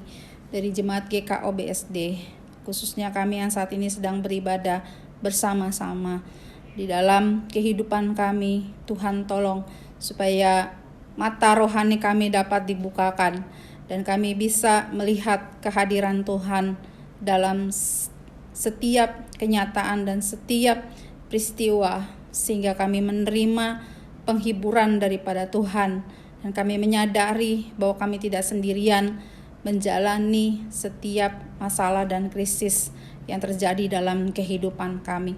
dari jemaat GKO BSD, khususnya kami yang saat ini sedang beribadah bersama-sama di dalam kehidupan kami. Tuhan tolong supaya mata rohani kami dapat dibukakan dan kami bisa melihat kehadiran Tuhan dalam setiap kenyataan dan setiap peristiwa, sehingga kami menerima penghiburan daripada Tuhan, dan kami menyadari bahwa kami tidak sendirian menjalani setiap masalah dan krisis yang terjadi dalam kehidupan kami.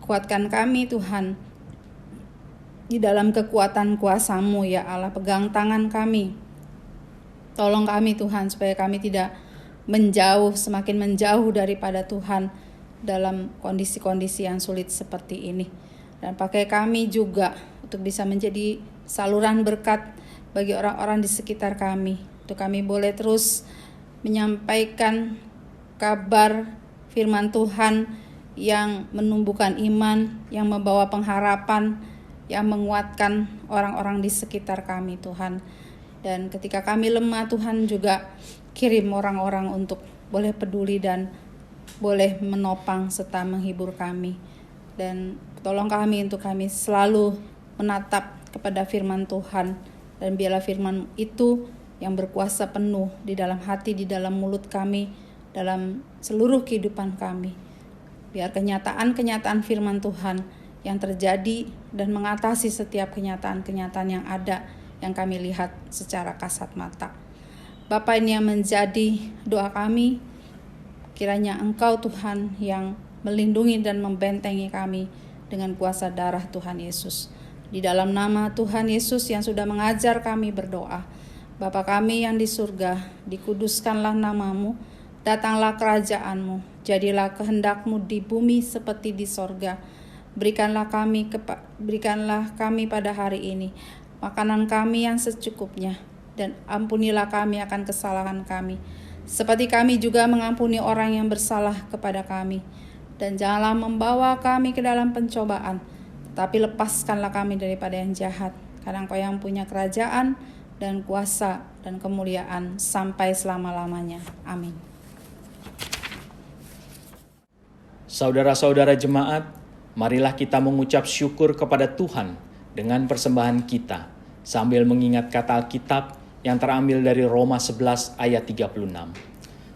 Kuatkan kami Tuhan di dalam kekuatan kuasa-Mu ya Allah, pegang tangan kami. Tolong kami Tuhan supaya kami tidak semakin menjauh daripada Tuhan dalam kondisi-kondisi yang sulit seperti ini. Dan pakai kami juga untuk bisa menjadi saluran berkat bagi orang-orang di sekitar kami. Untuk kami boleh terus menyampaikan kabar firman Tuhan yang menumbuhkan iman, yang membawa pengharapan, yang menguatkan orang-orang di sekitar kami Tuhan. Dan ketika kami lemah, Tuhan juga kirim orang-orang untuk boleh peduli dan boleh menopang serta menghibur kami. Dan tolong kami untuk kami selalu menatap kepada firman Tuhan, dan biarlah firman itu yang berkuasa penuh di dalam hati, di dalam mulut kami, dalam seluruh kehidupan kami. Biar kenyataan-kenyataan firman Tuhan yang terjadi dan mengatasi setiap kenyataan-kenyataan yang ada yang kami lihat secara kasat mata. Bapa, ini yang menjadi doa kami, kiranya Engkau Tuhan yang melindungi dan membentengi kami dengan kuasa darah Tuhan Yesus. Di dalam nama Tuhan Yesus yang sudah mengajar kami berdoa. Bapa kami yang di surga, dikuduskanlah namamu, datanglah kerajaan-Mu, jadilah kehendak-Mu di bumi seperti di sorga. Berikanlah kami pada hari ini makanan kami yang secukupnya, dan ampunilah kami akan kesalahan kami, seperti kami juga mengampuni orang yang bersalah kepada kami. Dan janganlah membawa kami ke dalam pencobaan, tapi lepaskanlah kami daripada yang jahat. Karena Engkau yang punya kerajaan dan kuasa dan kemuliaan sampai selama-lamanya. Amin. Saudara-saudara jemaat, marilah kita mengucap syukur kepada Tuhan dengan persembahan kita, sambil mengingat kata Alkitab yang terambil dari Roma 11 ayat 36.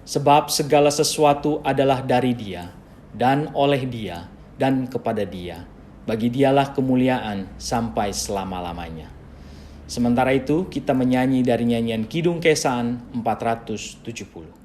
Sebab segala sesuatu adalah dari Dia, dan oleh Dia, dan kepada Dia. Bagi Dialah kemuliaan sampai selama-lamanya. Sementara itu, kita menyanyi dari nyanyian Kidung Kesan 470.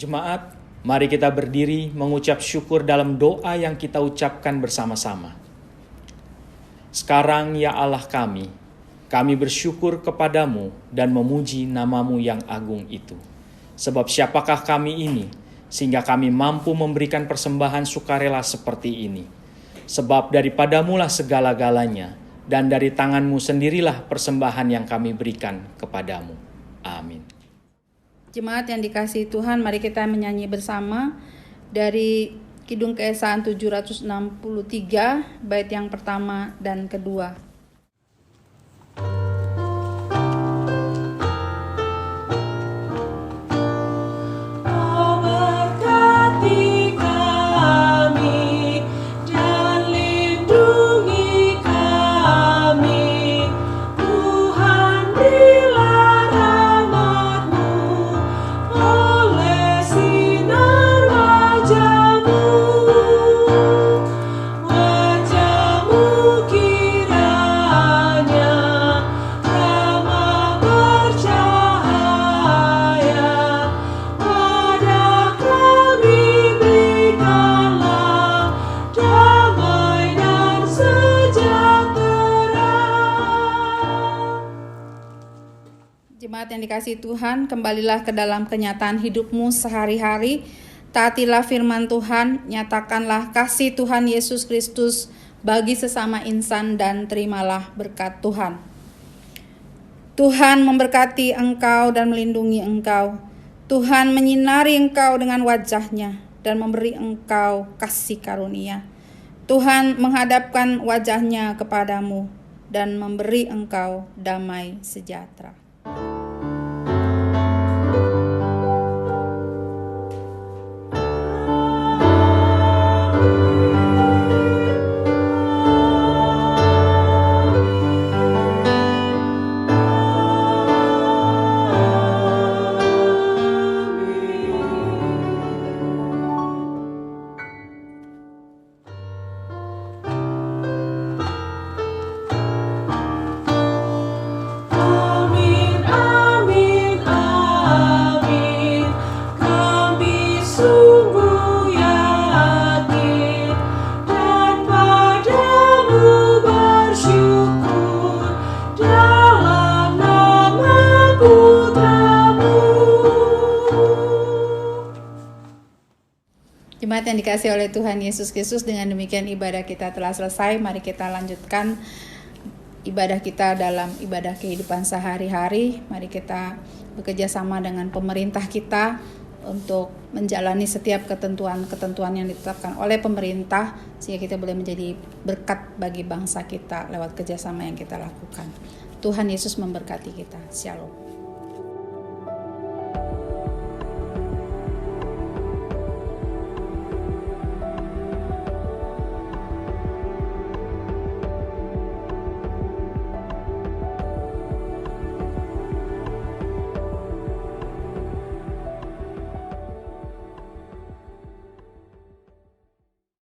Jemaat, mari kita berdiri mengucap syukur dalam doa yang kita ucapkan bersama-sama. Sekarang ya Allah kami bersyukur kepadamu dan memuji namamu yang agung itu. Sebab siapakah kami ini, sehingga kami mampu memberikan persembahan sukarela seperti ini. Sebab daripadamulah segala-galanya, dan dari tanganmu sendirilah persembahan yang kami berikan kepadamu. Amin. Jemaat yang dikasihi Tuhan, mari kita menyanyi bersama dari Kidung Keesaan 763, bait yang pertama dan kedua. Jemaat yang dikasihi Tuhan, kembalilah ke dalam kenyataan hidupmu sehari-hari. Taatilah firman Tuhan, nyatakanlah kasih Tuhan Yesus Kristus bagi sesama insan, dan terimalah berkat Tuhan. Tuhan memberkati engkau dan melindungi engkau. Tuhan menyinari engkau dengan wajah-Nya dan memberi engkau kasih karunia. Tuhan menghadapkan wajah-Nya kepadamu dan memberi engkau damai sejahtera. Jemaat yang dikasihi oleh Tuhan Yesus Kristus, dengan demikian ibadah kita telah selesai. Mari kita lanjutkan ibadah kita dalam ibadah kehidupan sehari-hari. Mari kita bekerja sama dengan pemerintah kita untuk menjalani setiap ketentuan-ketentuan yang ditetapkan oleh pemerintah, sehingga kita boleh menjadi berkat bagi bangsa kita lewat kerjasama yang kita lakukan. Tuhan Yesus memberkati kita. Shalom.